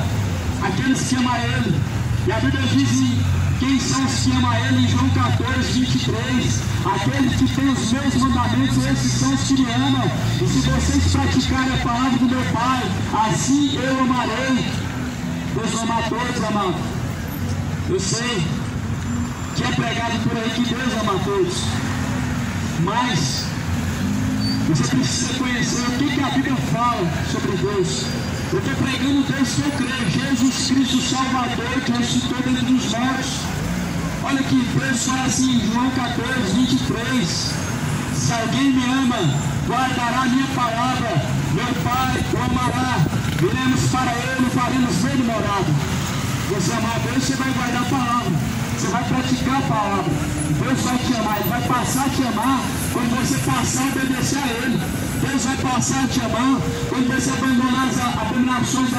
aqueles que amam Ele. E a Bíblia diz em quem são os que amam Ele, em João 14, 23, aqueles que têm os meus mandamentos, esses são os que me amam. E se vocês praticarem a palavra do meu Pai, assim eu amarei. Deus ama a todos, amado. Eu sei que é pregado por aí que Deus ama a todos, mas você precisa conhecer o que a Bíblia fala sobre Deus. Eu estou pregando o Deus que eu creio, Jesus Cristo Salvador, que ressuscitou dentre os mortos. Olha aqui, Deus fala assim em João 14, 23. Se alguém me ama, guardará a minha palavra, meu Pai o amará, viremos para Ele e faremos dele morada. Você amar a Deus, você vai guardar a palavra, você vai praticar a palavra. Deus vai te amar, Ele vai passar a te amar quando você passar a obedecer a Ele. Deus vai passar a te amar quando você abandonar as abominações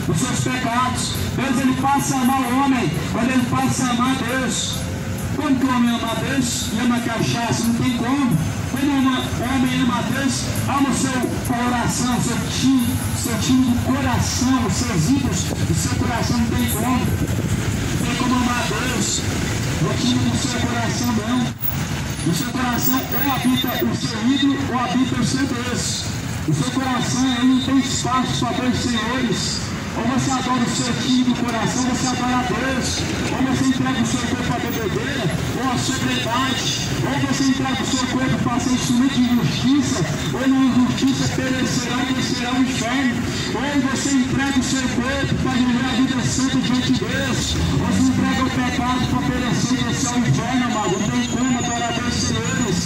dos seus pecados. Deus, Ele passa a amar o homem quando Ele passa a amar Deus. Como que o homem ama a Deus e ama a cachaça? Não tem como. Como o homem ama a Deus, ama o seu coração, seu time do coração, os seus ídolos, o seu coração não tem como. Não tem como amar a Deus, o time do seu coração não. No seu coração ou habita o seu ídolo ou habita o seu Deus. O seu coração ele não tem espaço para dois senhores. Ou você adora o seu time do coração, você adora a Deus. Ou você entrega o seu corpo à bebedeira, ou à sobriedade. Ou você entrega o seu corpo para ser instrumento de injustiça, ou na injustiça perecerá e descerá o inferno. Ou você entrega o seu corpo para viver a vida santa diante de Deus. Ou você entrega o pecado para perecer e descer ao inferno, amado. Não tem como adorar a Deus, senhores.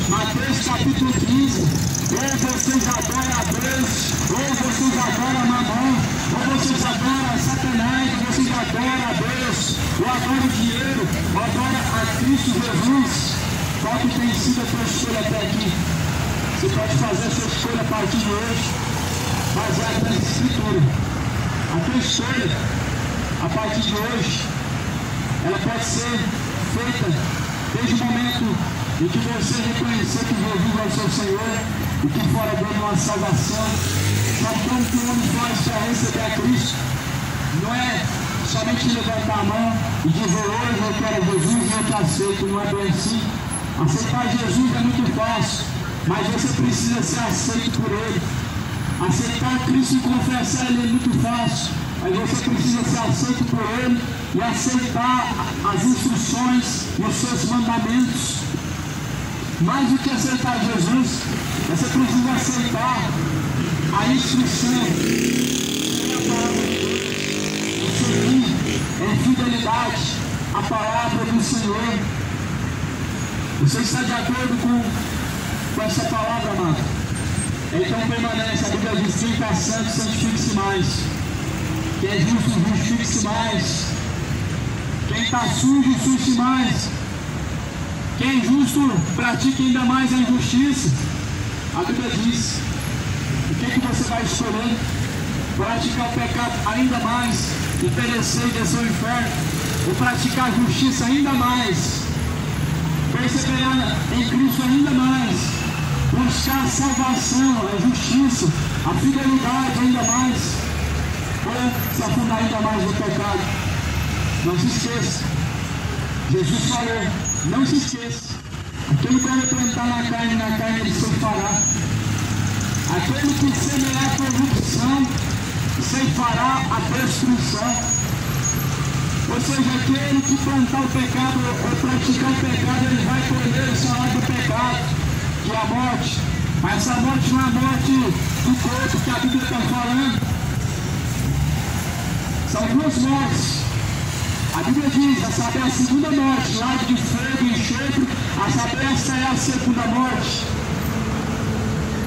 Mateus capítulo 15. Ou vocês adoram a Deus, ou vocês adoram a Mamão, ou vocês adoram a Satanás, ou vocês adoram a Deus, ou adoram o dinheiro, ou adoram a Cristo Jesus. Qual que tem sido a tua escolha até aqui? Você pode fazer a sua escolha a partir de hoje, baseada na Escritura. A tua escolha, a partir de hoje, ela pode ser feita desde o momento em que você reconhecer que Jesus é o seu Senhor e que fora dele uma salvação. Sabe como que o homem faz para receber a Cristo? Não é somente levantar a mão e dizer hoje eu quero Jesus e eu te aceito, não é bem assim. Aceitar Jesus é muito fácil, mas você precisa ser aceito por Ele. Aceitar Cristo e confessar Ele é muito fácil, mas você precisa ser aceito por Ele e aceitar as instruções e os seus mandamentos. Mais do que aceitar Jesus, você precisa aceitar a instrução, a palavra de Deus, seguir em fidelidade a palavra do Senhor. Você está de acordo com essa palavra, amado? Então permanece. A Bíblia diz: quem está santo, santifique-se mais. Quem é justo, justifique-se mais. Quem está sujo, suje-se mais. Quem é justo, pratique ainda mais a injustiça. A Bíblia diz: o que você vai escolher? Praticar o pecado ainda mais e perecer e descer ao inferno, ou praticar a justiça ainda mais, perseverar em Cristo ainda mais, buscar a salvação, a justiça, a fidelidade ainda mais, ou se afundar ainda mais no pecado. Não se esqueça, Jesus falou: não se esqueça, aquele que replantar na carne ele ceifará. Aquele que semear a corrupção, ceifará a destruição. Ou seja, aquele que plantar o pecado ou praticar o pecado, ele vai colher o salário do pecado, que é a morte. Mas essa morte não é a morte do corpo que a Bíblia está falando. São duas mortes. A Bíblia diz, a saber, a segunda morte, lago de fogo e enxofre, a saber, essa é a segunda morte.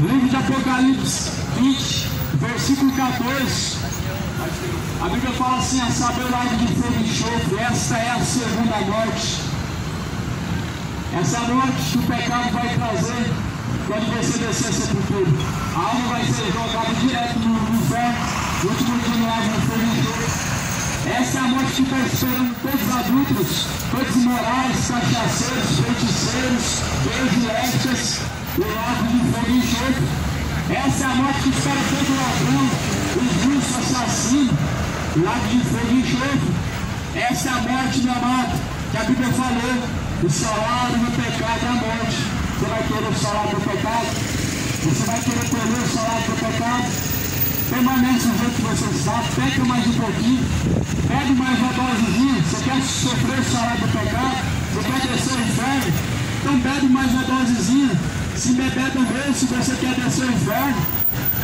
Livro de Apocalipse 20, versículo 14. A Bíblia fala assim: a saber, o lago de fogo e enxofre, esta é a segunda morte. Essa morte que o pecado vai trazer quando você descer a sepultura. A alma vai ser jogada direto no inferno, no último dia no lago de fogo e enxofre. Essa é a morte que está esperando todos os adultos, todos os imorais, cachaceiros, feiticeiros, prediletas, o lago de fogo e enxofre. Essa é a morte que espera todo ladrão, o justo assassino, o lago de fogo e enxofre. Essa é a morte, meu amado, que a Bíblia falou: o salário do pecado é a morte. Você vai querer o salário do pecado? Você vai querer colher o salário do pecado? Permanece do jeito que você está, peca mais um pouquinho, pega mais uma dosezinha. Você quer sofrer o salário do pecado? Você quer descer ao inferno? Então bebe mais uma dosezinha. Se beber também, se você quer descer ao inferno,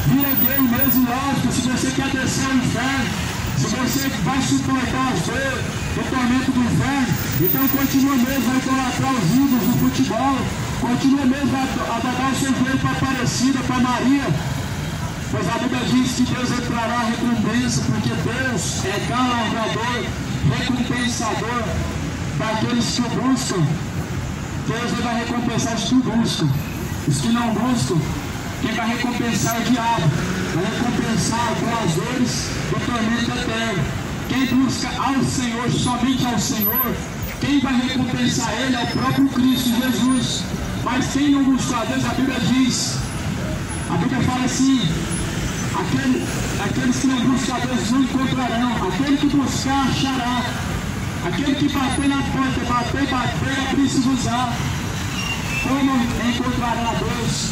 vira gay mesmo, lógico, se você quer descer ao inferno, se você vai suportar a dor, o tormento do inferno, então continua mesmo a idolatrar os ídolos do futebol, continua mesmo a dar o seu joelho para Aparecida, para Maria. Pois a Bíblia diz que Deus entrará a recompensa, porque Deus é galardoador, recompensador daqueles que o buscam. Deus vai recompensar os que o buscam. Os que não buscam, quem vai recompensar é o diabo, vai recompensar com as dores do tormento eterno. Quem busca ao Senhor, somente ao Senhor, quem vai recompensar ele é o próprio Cristo Jesus. Mas quem não buscar a Deus, a Bíblia diz, a Bíblia fala assim, aqueles que não buscam a Deus não encontrarão, aquele que buscar achará, aquele que bater na porta, bater, abrir-se-vos-á. Como encontrará a Deus?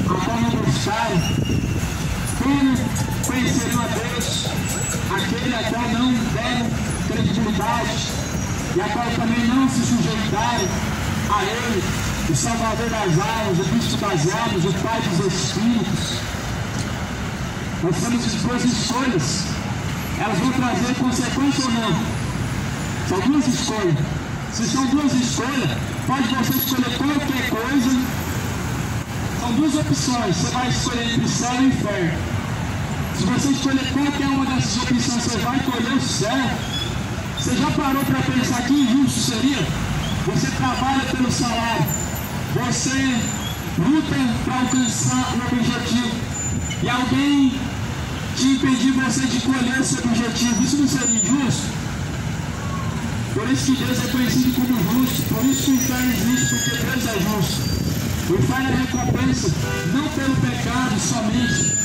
A qual não buscarem. Como conhecerão a Deus? Aquele a qual não deram credibilidade e a qual também não se sujeitarem a Ele, o Salvador das almas, o Bispo das almas, o Pai dos Espíritos. Nós temos duas escolhas. Elas vão trazer consequência ou não? São duas escolhas. Se são duas escolhas, pode você escolher qualquer coisa. São duas opções. Você vai escolher entre céu e inferno. Se você escolher qualquer uma dessas opções, você vai colher o céu. Você já parou para pensar que injusto seria? Você trabalha pelo salário. Você luta para alcançar um objetivo. E alguém te impedir você de colher esse objetivo. Isso não seria injusto? Por isso que Deus é conhecido como justo. Por isso que o inferno existe, porque Deus é justo. O inferno é recompensa, não pelo pecado somente,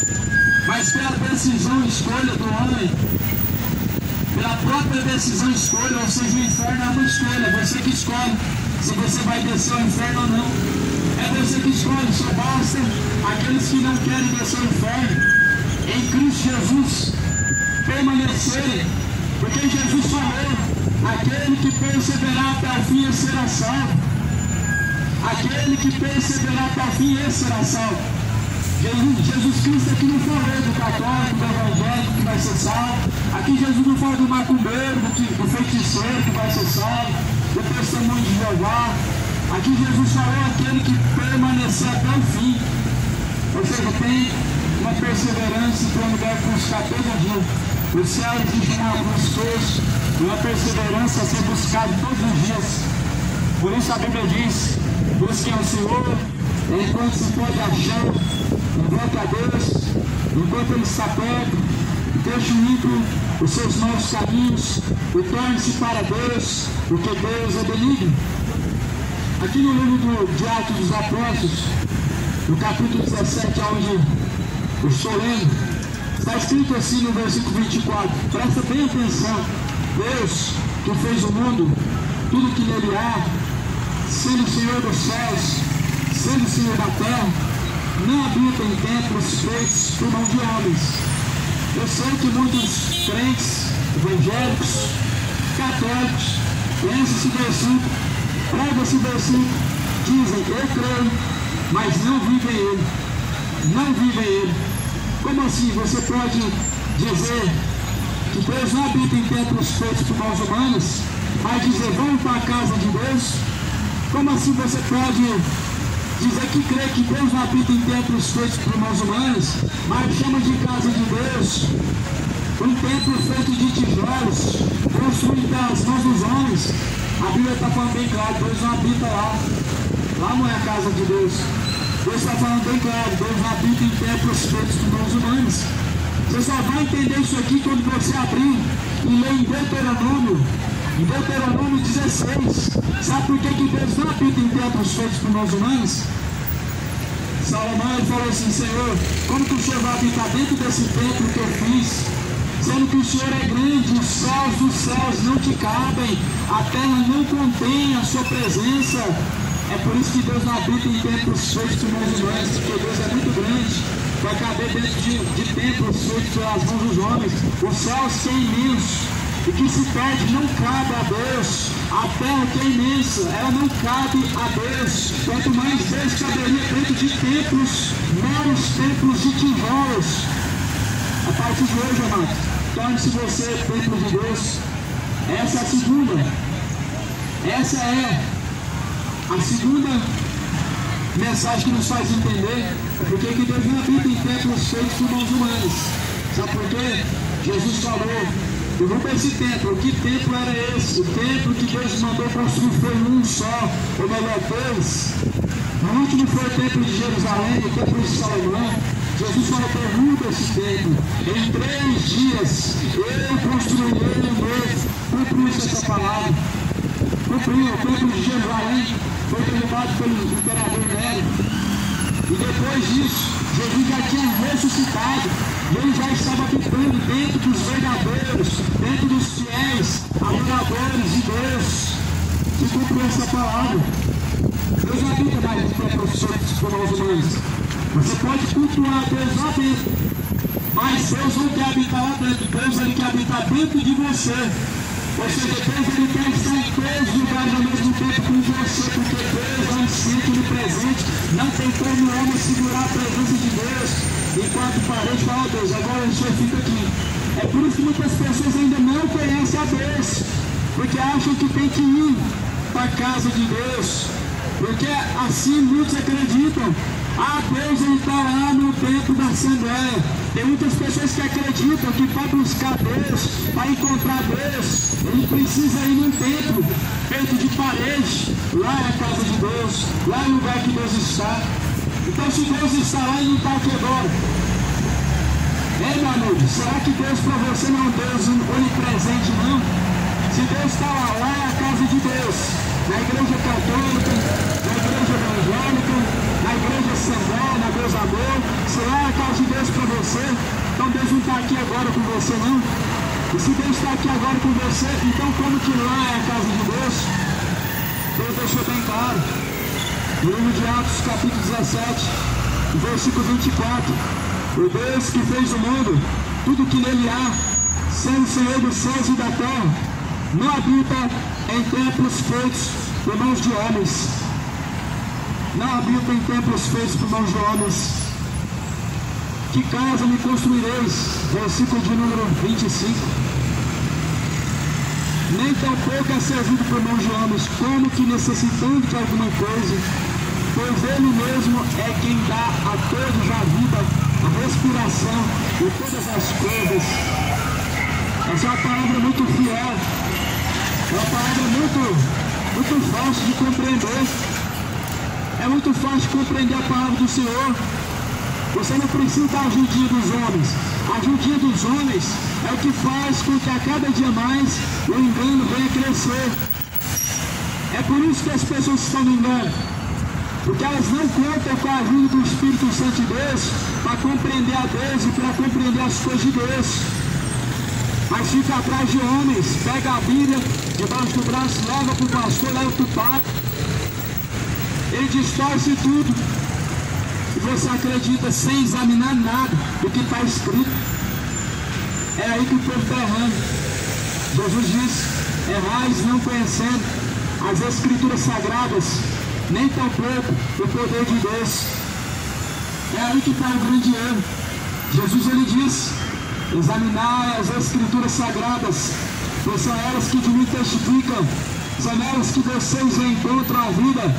mas pela decisão e escolha do homem. Pela própria decisão e escolha, ou seja, o inferno é uma escolha. Você que escolhe se você vai descer ao inferno ou não. É você que escolhe, só basta aqueles que não querem descer ao inferno, em Cristo Jesus, permanecerem. Porque Jesus falou, aquele que perseverar até o fim, esse será salvo. Aquele que perseverar até o fim, esse será salvo. Jesus Cristo aqui não falou do católico, do evangélico que vai ser salvo. Aqui Jesus não fala do macumbeiro, do feiticeiro que vai ser salvo, do testemunho de Jeová. Aqui Jesus falou aquele que permanecer até o fim. Ou seja, tem uma perseverança que o homem deve buscar todo dia. O céu exige um esforço, uma perseverança a ser buscado todos os dias. Por isso a Bíblia diz, busquem ao Senhor enquanto se pode achar, invoque a Deus enquanto Ele está perto, deixe o ímpio os seus maus caminhos e torne-se para Deus, porque Deus é benigno. Aqui no livro de Atos dos Apóstolos, no capítulo 17, onde eu estou lendo, está escrito assim no versículo 24, presta bem atenção. Deus que fez o mundo, tudo que nele há, sendo o Senhor dos céus, sendo o Senhor da terra, não habita em templos feitos por mão de homens. Eu sei que muitos crentes, evangélicos, católicos, leem esse versículo, pregam esse versículo, dizem, eu creio, mas não vivem ele. Não vivem ele. Como assim? Você pode dizer que Deus não habita em templos feitos por mãos humanas, mas dizer, vamos para a casa de Deus? Como assim você pode dizer que crê que Deus não habita em templos feitos por mãos humanas, mas chama de casa de Deus um templo feito de tijolos, construído pelas mãos dos homens? A Bíblia está falando bem claro, Deus não habita lá. Lá não é a casa de Deus. Deus está falando bem claro, Deus não habita em templos feitos por mãos humanas. Você só vai entender isso aqui quando você abrir e ler em Deuteronômio 16. Sabe por que Deus não habita em templos feitos por mãos humanas? Salomão falou assim, Senhor, como que o Senhor vai habitar dentro desse templo que eu fiz? Sendo que o Senhor é grande, os céus dos céus não te cabem, a terra não contém a sua presença. É por isso que Deus não habita em templos feitos por mãos humanas, porque Deus é muito grande, vai caber dentro de templos feitos pelas mãos dos homens. Os céus que é imenso e que se perde não cabe a Deus. A terra que é imensa, ela não cabe a Deus. Quanto mais Deus caberia dentro de templos, meros templos de tijolos. A partir de hoje, amado, torne-se você templo de Deus. Essa é a segunda. Essa é a segunda mensagem que nos faz entender porque que Deus não habita em templos feitos por mãos humanas. Sabe por quê? Jesus falou, derruba esse templo. Que templo era esse? O templo que Deus mandou construir foi um só, ou melhor, dois. O último foi o templo de Jerusalém, o templo de Salomão. Jesus falou, derruba esse templo. Em 3 dias eu construirei um novo. Cumpre essa palavra. cumpriu, o templo de Jerusalém foi derrubado pelo imperador Nero. E depois disso, Jesus já tinha ressuscitado, e ele já estava habitando dentro dos verdadeiros, dentro dos fiéis, adoradores de Deus, que cumpriu essa palavra. Deus habita mais do que é professor por nós humanos. Você pode cultuar Deus lá dentro, mas Deus não quer habitar lá dentro. Deus ele quer habitar dentro de você. Ou seja, Deus ele quer estar em todos os lugares ao mesmo tempo com você, porque Deus é onisciente e onipresente. Não tem como o homem segurar a presença de Deus enquanto parede e fala, Deus, agora o Senhor fica aqui. É por isso que muitas pessoas ainda não conhecem a Deus, porque acham que tem que ir para a casa de Deus, porque assim muitos acreditam. Ah, Deus está lá no templo da Assembleia. Tem muitas pessoas que acreditam que para buscar Deus, para encontrar Deus, ele precisa ir num templo feito de parede. Lá é a casa de Deus, lá é o lugar que Deus está. Então se Deus está lá, ele não está aqui agora. Meu amigo, será que Deus para você não é um Deus onipresente, não? Se Deus está lá, lá é a casa de Deus. Na igreja católica, na igreja evangélica, na igreja Assembleia, na Deus Amor, se lá é a casa de Deus para você, então Deus não está aqui agora com você, não. E se Deus está aqui agora com você, então como que lá é a casa de Deus? Deus deixou bem claro. No livro de Atos, capítulo 17, versículo 24. O Deus que fez o mundo, tudo que nele há, sendo Senhor dos céus e da terra, não habita em templos feitos por mãos de homens. Não habita em templos feitos por mãos de homens. Que casa me construireis? Versículo de número 25. Nem tampouco é servido por mãos de homens, como que necessitando de alguma coisa, pois ele mesmo é quem dá a todos a vida, a respiração e todas as coisas. Essa é uma palavra muito fiel. É uma palavra muito fácil de compreender. É muito fácil de compreender a palavra do Senhor. Você não precisa da ajudinha dos homens. A ajudinha dos homens é o que faz com que a cada dia mais o engano venha crescer. É por isso que as pessoas estão no engano. Porque elas não contam com a ajuda do Espírito Santo de Deus para compreender a Deus e para compreender as coisas de Deus. Mas fica atrás de homens, pega a Bíblia debaixo do braço, leva para o pastor, leva para o padre. Ele distorce tudo. E você acredita sem examinar nada do que está escrito. É aí que o povo está errando. Jesus disse, errais não conhecendo as Escrituras Sagradas, nem tampouco o poder de Deus. É aí que está o grande erro. Jesus ele disse, examinar as Escrituras Sagradas, pois são elas que de mim testificam, são elas que vocês encontram a vida.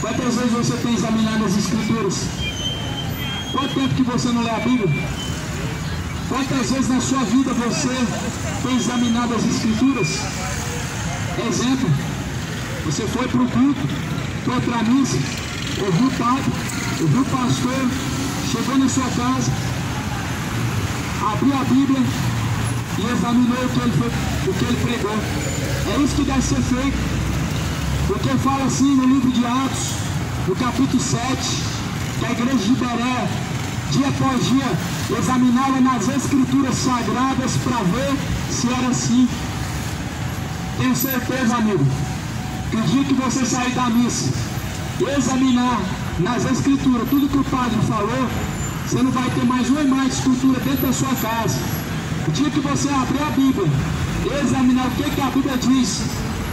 Quantas vezes você tem examinado as Escrituras? Quanto tempo que você não lê a Bíblia? Quantas vezes na sua vida você tem examinado as Escrituras? Exemplo, você foi para o culto, foi para a missa, ouviu o padre, ouviu o pastor, chegou na sua casa, abriu a Bíblia e examinou o que ele pregou. É isso que deve ser feito. Porque fala assim no livro de Atos, no capítulo 7, que a igreja de Beré, dia após dia, examinava nas Escrituras Sagradas para ver se era assim. Tenho certeza, amigo, que o dia que você sair da missa e examinar nas Escrituras tudo que o padre falou, você não vai ter mais uma imagem de escultura dentro da sua casa. O dia que você abrir a Bíblia e examinar o que a Bíblia diz,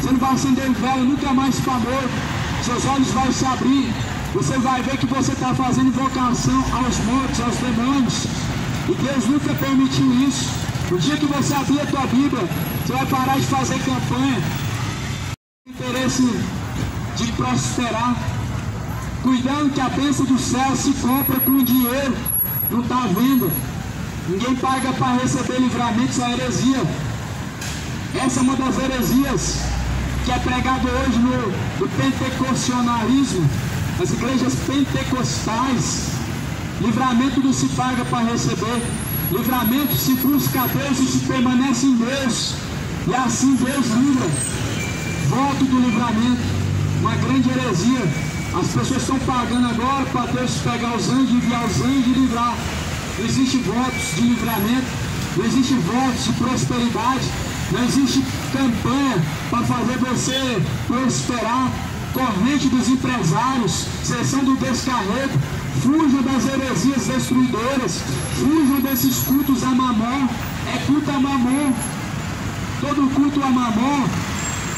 você não vai acender o velo nunca mais para morto. Seus olhos vão se abrir. Você vai ver que você está fazendo invocação aos mortos, aos demônios. E Deus nunca permitiu isso. O dia que você abrir a tua Bíblia, você vai parar de fazer campanha. Interesse de prosperar. Cuidando que a bênção do céu se compra com dinheiro. Não está vendo. Ninguém paga para receber livramento, isso é heresia. Essa é uma das heresias que é pregado hoje no pentecostionalismo, nas igrejas pentecostais. Livramento não se paga para receber. Livramento se busca a Deus e se permanece em Deus. E assim Deus livra. voto do livramento, uma grande heresia. As pessoas estão pagando agora para Deus pegar os anjos, enviar os anjos e livrar. Não existe votos de livramento, não existe votos de prosperidade, não existe campanha para fazer você prosperar. Corrente dos empresários, sessão do descarrego, fujam das heresias destruidoras, fujam desses cultos a mamon. É culto a mamon. Todo culto a mamon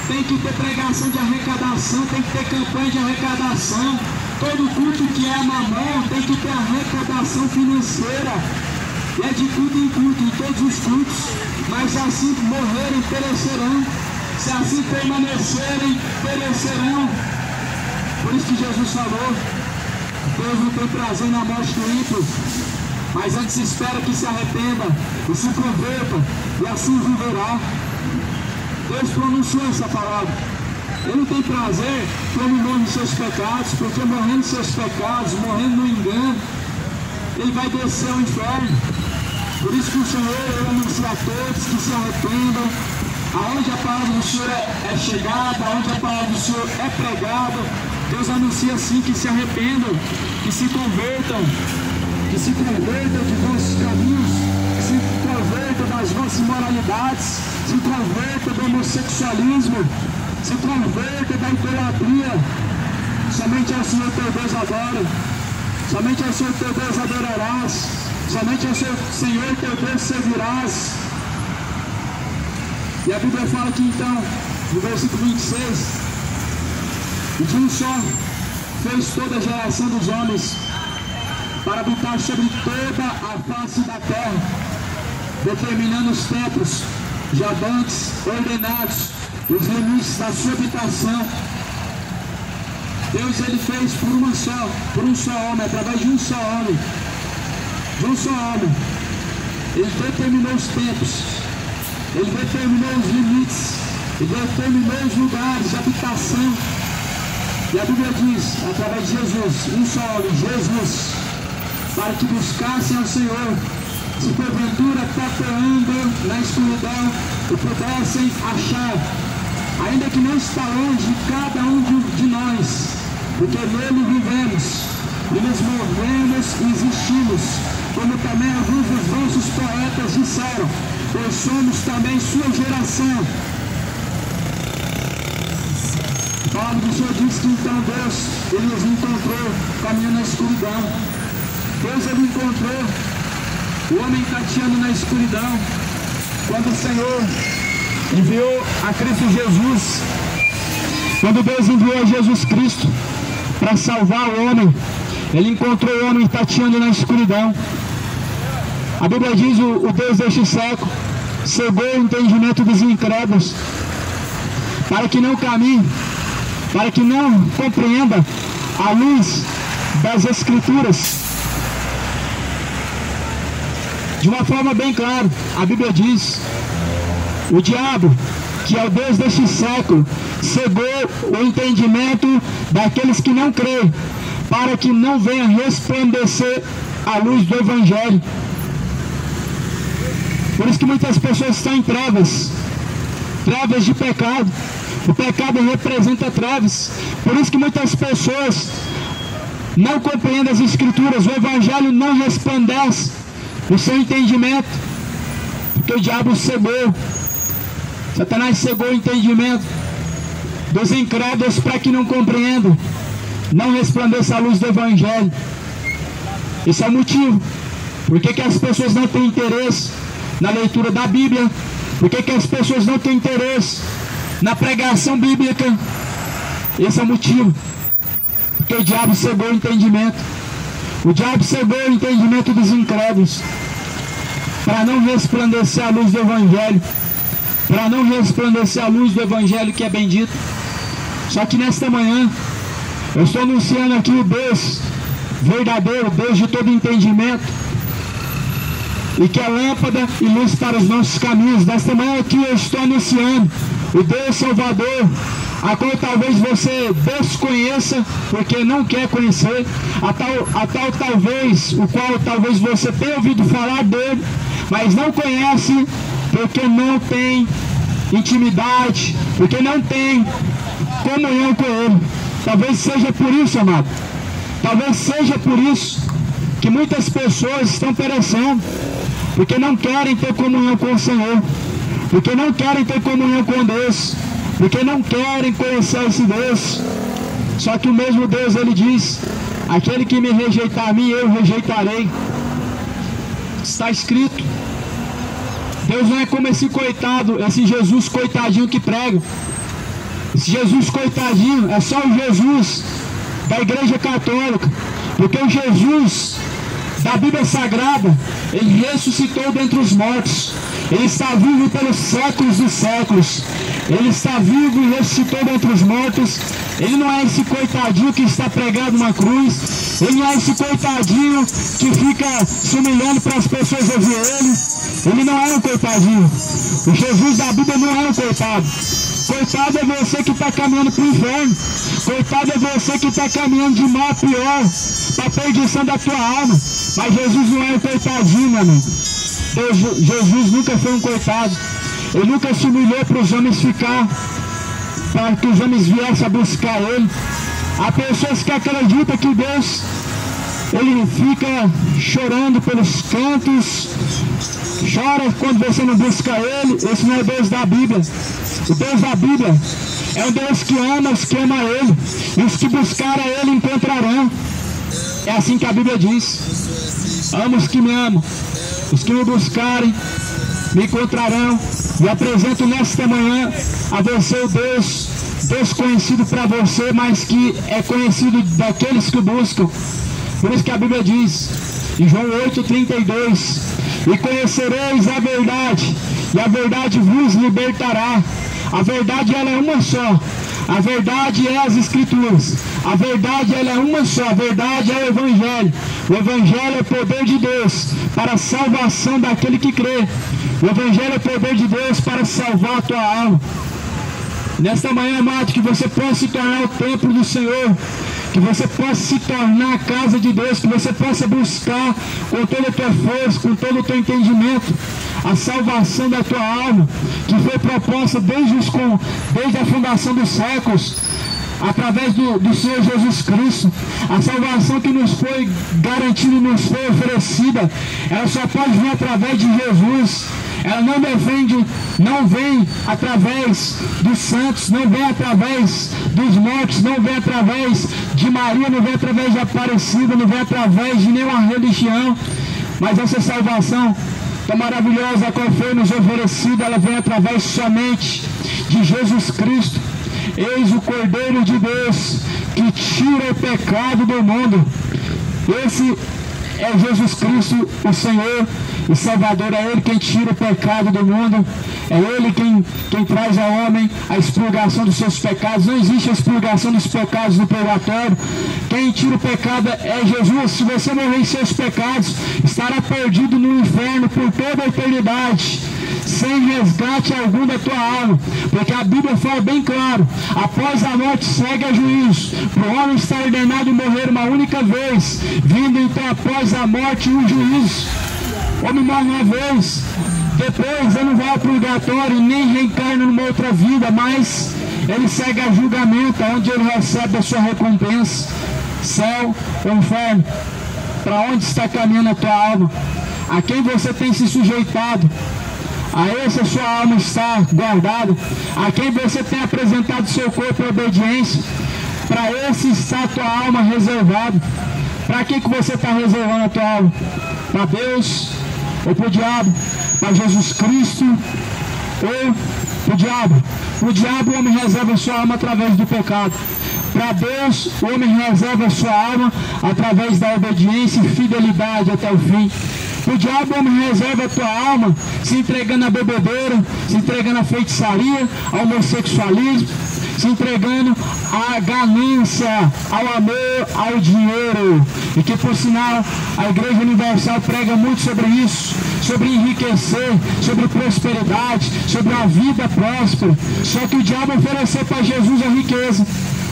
tem que ter pregação de arrecadação, tem que ter campanha de arrecadação. Todo culto que é a mamon tem que ter arrecadação financeira. E é de culto em culto, em todos os cultos. Mas assim morrerem, perecerão. Se assim permanecerem, perecerão. Por isso que Jesus falou, Deus não tem prazer na morte do ímpio, mas antes espera que se arrependa e se converta, e assim viverá. Deus pronunciou essa palavra. Ele não tem prazer que ele morra em seus pecados, porque morrendo em seus pecados, morrendo no engano, ele vai descer ao inferno. Por isso que o Senhor anuncia a todos que se arrependam. Aonde a palavra do Senhor é chegada, aonde a palavra do Senhor é pregada, Deus anuncia assim que se arrependam, que se convertam de vossos caminhos, que se convertam das vossas imoralidades, se convertam do homossexualismo, se convertam da idolatria. Somente ao Senhor teu Deus adora, somente ao Senhor teu Deus adorarás, somente ao Senhor teu Deus servirás. E a Bíblia fala que então, no versículo 26, de um só fez toda a geração dos homens para habitar sobre toda a face da terra, determinando os tempos, jabantes, ordenados, os limites da sua habitação. Deus ele fez por um só homem, através de um só homem. Ele determinou os tempos. Ele determinou os limites, ele determinou os lugares de habitação. E a Bíblia diz, através de Jesus, um só homem, Jesus, para que buscassem ao Senhor, se porventura tateando na escuridão, e pudessem achar, ainda que não está longe de cada um de nós, porque nele vivemos, e nos movemos e existimos, como também alguns dos nossos poetas disseram, pois somos também sua geração. A palavra do Senhor diz que então Deus, ele nos encontrou caminhando na escuridão. Deus ele encontrou o homem tateando na escuridão. Quando o Senhor enviou a Cristo Jesus, quando Deus enviou a Jesus Cristo para salvar o homem, ele encontrou o homem tateando na escuridão. A Bíblia diz, o Deus deste século cegou o entendimento dos incrédulos, para que não caminhe, para que não compreenda a luz das Escrituras. De uma forma bem clara, a Bíblia diz, o diabo, que é o Deus deste século, cegou o entendimento daqueles que não creem, para que não venha resplandecer a luz do Evangelho. Por isso que muitas pessoas estão em trevas de pecado. O pecado representa trevas. Por isso que muitas pessoas não compreendem as Escrituras. O Evangelho não resplandece o seu entendimento, porque o diabo cegou. Satanás cegou o entendimento dos incrédulos para que não compreendam, não resplandeça a luz do Evangelho. Esse é o motivo. Por que as pessoas não têm interesse na leitura da Bíblia? Por que as pessoas não têm interesse na pregação bíblica? Esse é o motivo. Porque o diabo cegou o entendimento. O diabo cegou o entendimento dos incrédulos, para não resplandecer a luz do Evangelho, para não resplandecer a luz do Evangelho que é bendito. Só que nesta manhã eu estou anunciando aqui o Deus verdadeiro, Deus de todo entendimento, e que é lâmpada e luz para os nossos caminhos. Nesta manhã aqui eu estou anunciando o Deus Salvador, a qual talvez você desconheça, porque não quer conhecer, a tal talvez, o qual talvez você tenha ouvido falar dele, mas não conhece, porque não tem intimidade, porque não tem comunhão com Ele. Talvez seja por isso, amado. Talvez seja por isso que muitas pessoas estão perecendo, porque não querem ter comunhão com o Senhor, porque não querem ter comunhão com Deus, porque não querem conhecer esse Deus. Só que o mesmo Deus, Ele diz: aquele que me rejeitar a mim, eu rejeitarei. Está escrito. Deus não é como esse coitado, esse Jesus coitadinho que prega. Esse Jesus coitadinho é só o Jesus da Igreja Católica, porque o Jesus da Bíblia Sagrada, Ele ressuscitou dentre os mortos. Ele está vivo pelos séculos dos séculos. Ele está vivo e ressuscitou dentre os mortos. Ele não é esse coitadinho que está pregado numa cruz. Ele não é esse coitadinho que fica se humilhando para as pessoas ouvir Ele. Ele não é um coitadinho. O Jesus da Bíblia não é um coitado. Coitado é você que está caminhando para o inferno. Coitado é você que está caminhando de mal a pior, para a perdição da tua alma. Mas Jesus não é um coitadinho, meu amigo. Jesus nunca foi um coitado. Ele nunca se humilhou para os homens ficar, para que os homens viessem a buscar Ele. Há pessoas que acreditam que Deus, Ele fica chorando pelos cantos, chora quando você não busca Ele. Esse não é o Deus da Bíblia. O Deus da Bíblia é um Deus que ama os que amam a Ele, e os que buscarem a Ele encontrarão. É assim que a Bíblia diz: amo os que me amam, os que me buscarem me encontrarão. E apresento nesta manhã a você o Deus desconhecido para você, mas que é conhecido daqueles que o buscam. Por isso que a Bíblia diz em João 8,32: e conhecereis a verdade, e a verdade vos libertará. A verdade, ela é uma só. A verdade é as Escrituras. A verdade, ela é uma só. A verdade é o Evangelho. O Evangelho é o poder de Deus para a salvação daquele que crê. O Evangelho é o poder de Deus para salvar a tua alma. Nesta manhã, amado, que você possa se tornar o templo do Senhor, que você possa se tornar a casa de Deus, que você possa buscar com toda a tua força, com todo o teu entendimento, a salvação da tua alma, que foi proposta desde a fundação dos séculos, através do Senhor Jesus Cristo. A salvação que nos foi garantida e nos foi oferecida, ela só pode vir através de Jesus. Ela não vem através dos santos, não vem através dos mortos, não vem através de Maria, não vem através de Aparecida, não vem através de nenhuma religião. Mas essa salvação tão maravilhosa, a qual foi nos oferecida, ela vem através somente de Jesus Cristo. Eis o Cordeiro de Deus que tira o pecado do mundo. Esse é Jesus Cristo, o Senhor e Salvador. É Ele quem tira o pecado do mundo. É Ele quem traz ao homem a expurgação dos seus pecados. Não existe a expurgação dos pecados no purgatório. Quem tira o pecado é Jesus. Se você morrer em seus pecados, estará perdido no inferno por toda a eternidade, sem resgate algum da tua alma, porque a Bíblia fala bem claro: após a morte segue a juízo. Para o homem estar ordenado morrer uma única vez, vindo então após a morte o juízo. O homem morre uma vez, depois ele não vai ao purgatório e nem reencarna numa outra vida, mas ele segue a julgamento, onde ele recebe a sua recompensa, céu ou inferno. Para onde está caminhando a tua alma? A quem você tem se sujeitado? A esse a sua alma está guardada? A quem você tem apresentado seu corpo em obediência? Para esse está a tua alma reservada. Para que você está reservando a tua alma? Para Deus ou para o diabo? Para Jesus Cristo ou para o diabo? Para o diabo o homem reserva a sua alma através do pecado. Para Deus o homem reserva a sua alma através da obediência e fidelidade até o fim. O diabo, homem, reserva a tua alma se entregando à bebedeira, se entregando à feitiçaria, ao homossexualismo, se entregando à ganância, ao amor, ao dinheiro. E que, por sinal, a Igreja Universal prega muito sobre isso, sobre enriquecer, sobre prosperidade, sobre a vida próspera. Só que o diabo ofereceu para Jesus a riqueza.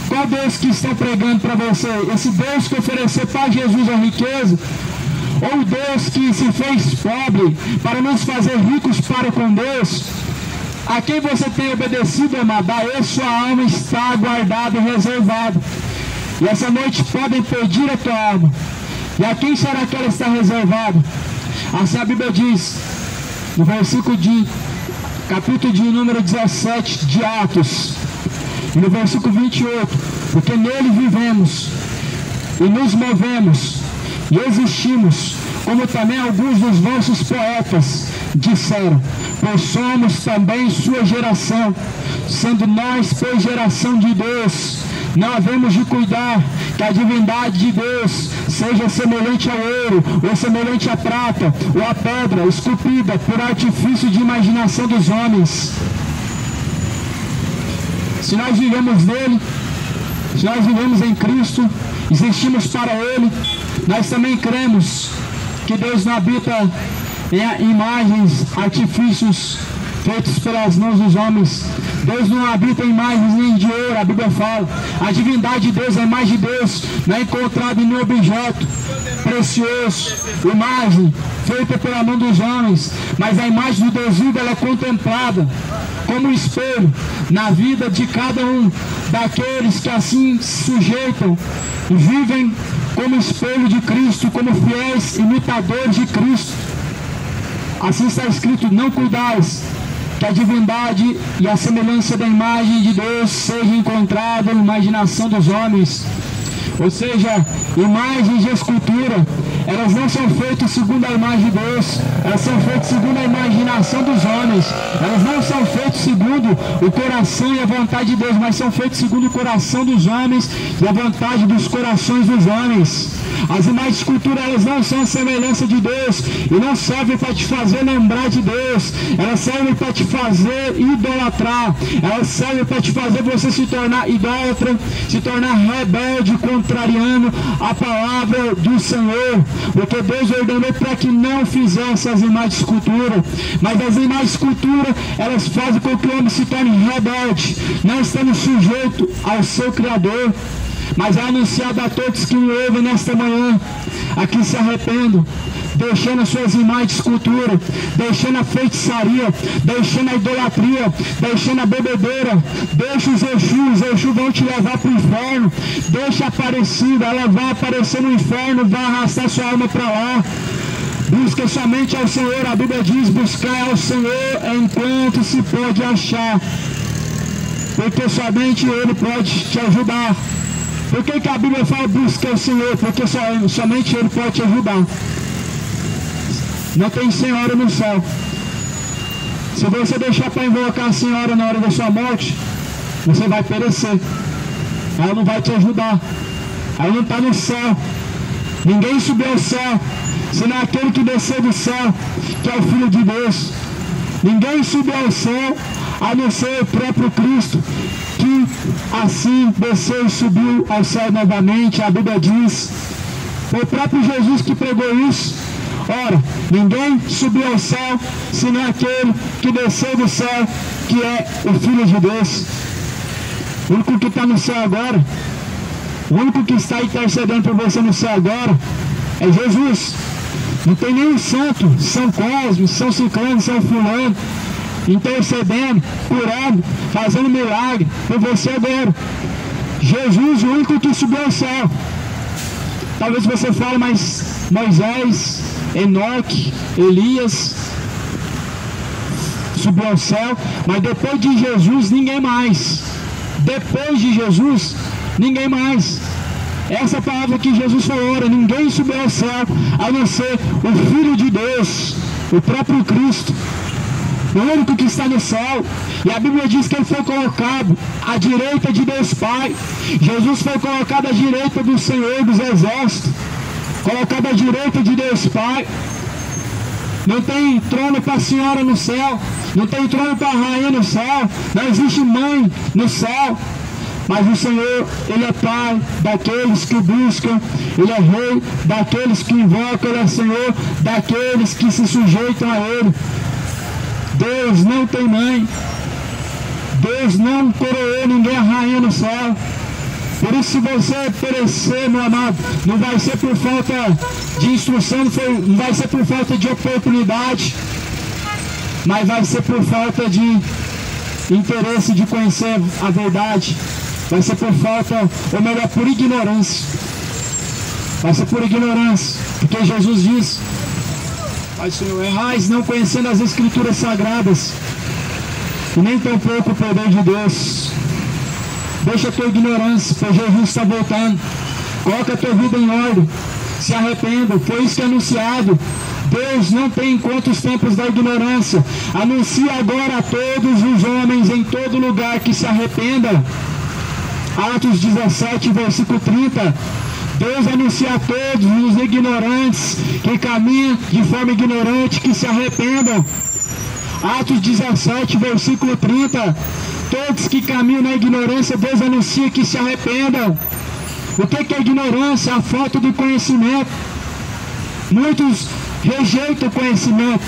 Qual Deus que estão pregando para você? Esse Deus que ofereceu para Jesus a riqueza? Ou Deus que se fez pobre para nos fazer ricos para com Deus? A quem você tem obedecido, amado, a ele sua alma está guardada e reservada. E essa noite podem pedir a tua alma. E a quem será que ela está reservada? Assim a Bíblia diz, no versículo de capítulo de número 17 de Atos, e no versículo 28, porque nele vivemos e nos movemos e existimos, como também alguns dos vossos poetas disseram, pois somos também sua geração, sendo nós, pois, geração de Deus, não havemos de cuidar que a divindade de Deus seja semelhante ao ouro, ou semelhante à prata, ou à pedra, esculpida por artifício de imaginação dos homens. Se nós vivemos nele, se nós vivemos em Cristo, existimos para Ele, nós também cremos que Deus não habita em imagens, artifícios feitos pelas mãos dos homens. Deus não habita em imagens nem de ouro, a Bíblia fala. A divindade de Deus, a imagem de Deus, não é encontrada em nenhum objeto precioso, imagem feita pela mão dos homens, mas a imagem do Deus vivo, ela é contemplada como um espelho na vida de cada um daqueles que assim se sujeitam e vivem como espelho de Cristo, como fiéis imitadores de Cristo. Assim está escrito, não cuidais que a divindade e a semelhança da imagem de Deus seja encontrada na imaginação dos homens. Ou seja, imagens de escultura, elas não são feitas segundo a imagem de Deus, elas são feitas segundo a imaginação dos homens. Elas não são feitas segundo o coração e a vontade de Deus, mas são feitas segundo o coração dos homens e a vontade dos corações dos homens. As imagens de escultura, elas não são a semelhança de Deus e não servem para te fazer lembrar de Deus, elas servem para te fazer idolatrar, elas servem para te fazer você se tornar idólatra, se tornar rebelde, contrariando a palavra do Senhor, porque Deus ordenou para que não fizesse as imagens de escultura, mas as imagens de escultura, elas fazem com que o homem se torne rebelde, não estando sujeito ao seu Criador. Mas é anunciado a todos que me ouvem nesta manhã, a que se arrependam, deixando as suas imagens de escultura, deixando a feitiçaria, deixando a idolatria, deixando a bebedeira. Deixa os Exus vão te levar para o inferno. Deixa a Aparecida, ela vai aparecer no inferno, vai arrastar sua alma para lá. Busca somente ao Senhor, a Bíblia diz, buscar ao Senhor enquanto se pode achar, porque somente Ele pode te ajudar. Por que a Bíblia fala busca o Senhor? Porque somente Ele pode te ajudar. Não tem senhora no céu. Se você deixar para invocar a senhora na hora da sua morte, você vai perecer. Ela não vai te ajudar. Ela não está no céu. Ninguém subiu ao céu, senão aquele que desceu do céu, que é o Filho de Deus. Ninguém subiu ao céu, a não ser o próprio Cristo, que assim desceu e subiu ao céu novamente. A Bíblia diz, foi o próprio Jesus que pregou isso. Ora, ninguém subiu ao céu, senão aquele que desceu do céu, que é o Filho de Deus. O único que está no céu agora, o único que está intercedendo por você no céu agora, é Jesus. Não tem nenhum santo, São Cosme, São Ciclano, São Fulano, intercedendo, curando, fazendo milagre por você agora. Jesus, o único que subiu ao céu. Talvez você fale, mas Moisés, Enoque, Elias subiu ao céu, mas depois de Jesus ninguém mais. Depois de Jesus ninguém mais. Essa palavra que Jesus falou, ninguém subiu ao céu a não ser o Filho de Deus, o próprio Cristo, o único que está no céu. E a Bíblia diz que Ele foi colocado à direita de Deus Pai. Jesus foi colocado à direita do Senhor dos Exércitos, colocado à direita de Deus Pai. Não tem trono para a senhora no céu, não tem trono para a rainha no céu, não existe mãe no céu. Mas o Senhor, Ele é Pai daqueles que o buscam, Ele é Rei daqueles que invocam, Ele é Senhor daqueles que se sujeitam a Ele. Deus não tem mãe, Deus não coroou ninguém a rainha no céu. Por isso, se você perecer, meu amado, não vai ser por falta de instrução, não vai ser por falta de oportunidade, mas vai ser por falta de interesse de conhecer a verdade, vai ser por falta, ou melhor, por ignorância. Vai ser por ignorância, porque Jesus diz: Pai, Senhor, errais não conhecendo as Escrituras Sagradas, e nem tampouco o poder de Deus. Deixa a tua ignorância, pois Jesus está voltando. Coloca a tua vida em ordem, se arrependa, foi isso que é anunciado. Deus não tem em conta os tempos da ignorância. Anuncia agora a todos os homens em todo lugar que se arrependam. Atos 17, versículo 30. Deus anuncia a todos os ignorantes que caminham de forma ignorante, que se arrependam. Atos 17, versículo 30. Todos que caminham na ignorância, Deus anuncia que se arrependam. O que é ignorância? A falta de conhecimento. Muitos rejeitam o conhecimento.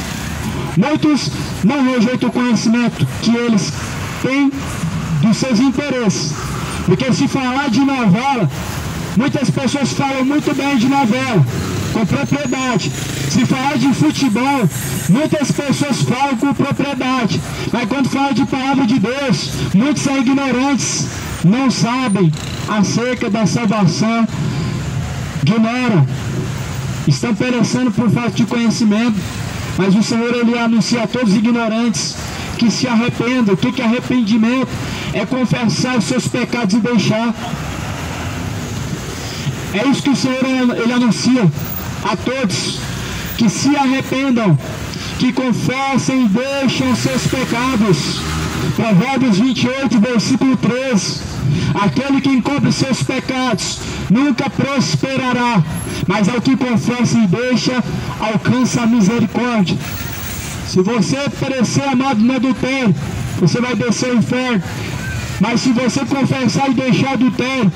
Muitos não rejeitam o conhecimento que eles têm dos seus interesses. Porque se falar de novela, muitas pessoas falam muito bem de novela, com propriedade. Se falar de futebol, muitas pessoas falam com propriedade. Mas quando fala de palavra de Deus, muitos são ignorantes, não sabem acerca da salvação, ignoram, estão perecendo por falta de conhecimento. Mas o Senhor, Ele anuncia a todos os ignorantes que se arrependam. O que é arrependimento? É confessar os seus pecados e deixar. É isso que o Senhor, Ele anuncia a todos, que se arrependam, que confessem e deixem os seus pecados. Provérbios 28, versículo 13. Aquele que encobre seus pecados nunca prosperará, mas ao que confessa e deixa, alcança a misericórdia. Se você perecer, amado, no adultério, você vai descer ao inferno. Mas se você confessar e deixar o adultério,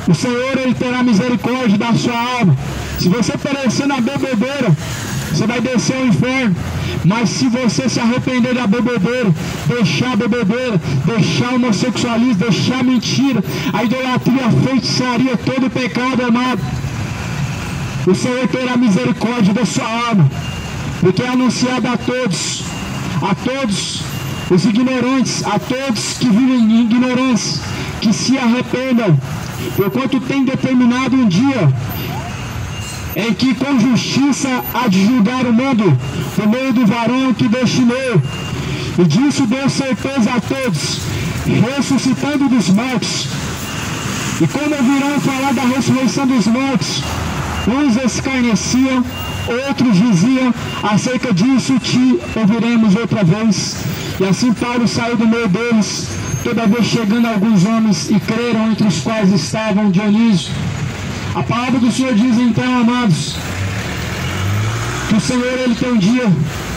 o Senhor, Ele terá misericórdia da sua alma. Se você perecer na bebedeira, você vai descer ao inferno. Mas se você se arrepender da bebedeira, deixar a bebedeira, deixar o homossexualismo, deixar a mentira, a idolatria, a feitiçaria, todo o pecado, amado, o Senhor terá misericórdia da sua alma. Porque é anunciado a todos os ignorantes, a todos que vivem em ignorância, que se arrependam, porquanto tem determinado um dia em que com justiça há de julgar o mundo, por meio do varão que destinou. E disso deu certeza a todos, ressuscitando dos mortos. E quando ouvirão falar da ressurreição dos mortos, uns escarneciam, outros diziam: acerca disso te ouviremos outra vez. E assim Paulo saiu do meio deles, toda vez chegando alguns homens, e creram, entre os quais estavam Dionísio. A palavra do Senhor diz então, amados, que o Senhor, Ele tem um dia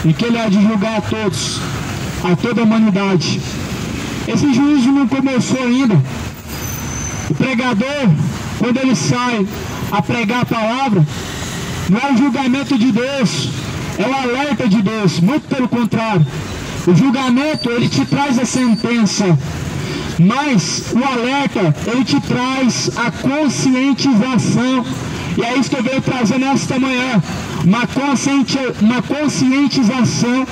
em que Ele há de julgar a todos, a toda a humanidade. Esse juízo não começou ainda. O pregador, quando ele sai a pregar a palavra, não é o julgamento de Deus, é o alerta de Deus. Muito pelo contrário, o julgamento, ele te traz a sentença, mas o alerta, ele te traz a conscientização. E é isso que eu venho trazer nesta manhã, uma conscientização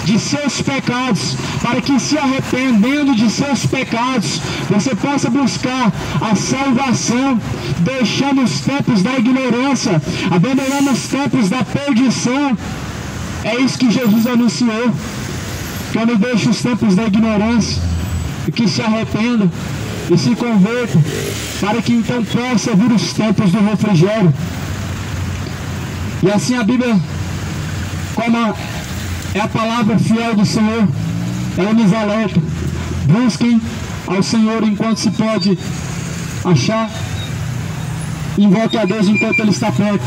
de seus pecados, para que, se arrependendo de seus pecados, você possa buscar a salvação, deixando os tempos da ignorância, abandonando os tempos da perdição. É isso que Jesus anunciou, que eu não deixe os tempos da ignorância, e que se arrependam e se convertam, para que então possa vir os tempos do refrigério. E assim a Bíblia, como é a palavra fiel do Senhor, ela nos alerta: busquem ao Senhor enquanto se pode achar, invoque a Deus enquanto Ele está perto.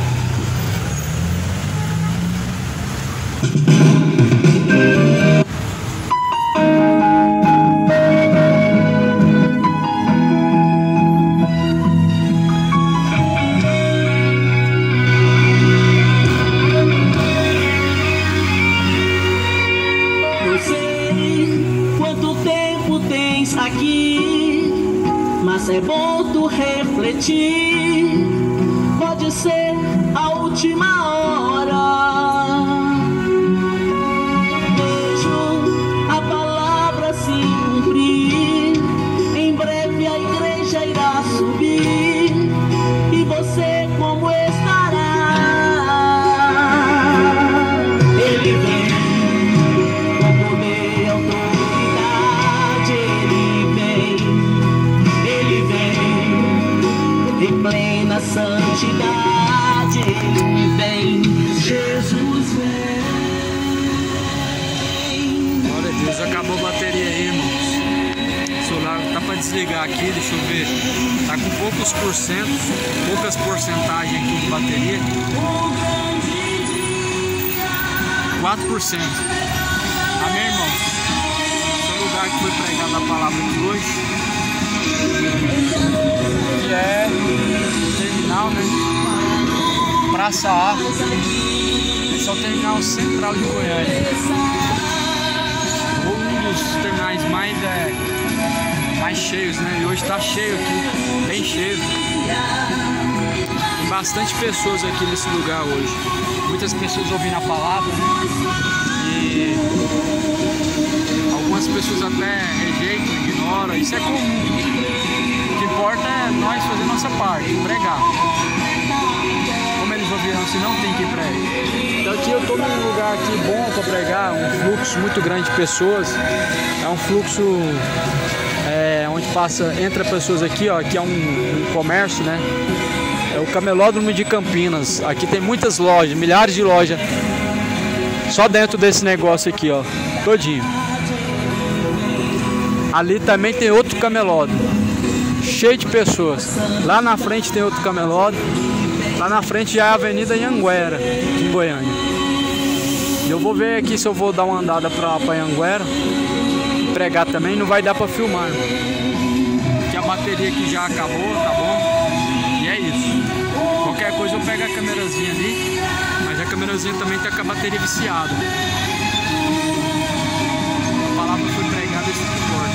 É bom tu refletir, pode ser a última hora. Vejo a palavra se santidade. Vem, Jesus vem. Glória a Deus, acabou a bateria aí, irmãos. O celular tá para desligar aqui, deixa eu ver. Tá com poucas porcentagens aqui de bateria. 4%. Amém, irmãos? Esse é o lugar que foi pregada a palavra de hoje. Que é o terminal, né? Praça A. Esse é o terminal central de Goiânia. Um dos terminais mais cheios, né? E hoje tá cheio aqui, bem cheio. Tem bastante pessoas aqui nesse lugar hoje. Muitas pessoas ouvindo a palavra, né? E algumas pessoas até rejeitam, ignoram. Isso é comum. O que importa é nós fazer nossa parte, pregar. Como eles ouviram, se não tem que pregar. Então aqui eu tô num lugar aqui bom para pregar, um fluxo muito grande de pessoas. É um fluxo onde entra pessoas aqui, ó, que é um comércio, né? É o Camelódromo de Campinas. Aqui tem muitas lojas, milhares de lojas. Só dentro desse negócio aqui, ó, todinho. Ali também tem outro camelódromo, cheio de pessoas. Lá na frente tem outro camelódromo. Lá na frente já é a Avenida Anhanguera, em Goiânia. E eu vou ver aqui se eu vou dar uma andada pra Anhanguera. Pregar também, não vai dar pra filmar. Porque a bateria aqui já acabou, tá bom? E é isso. Qualquer coisa eu pego a câmerazinha ali, mas a câmerazinha também tá com a bateria viciada. A palavra foi pregada, esse que importa.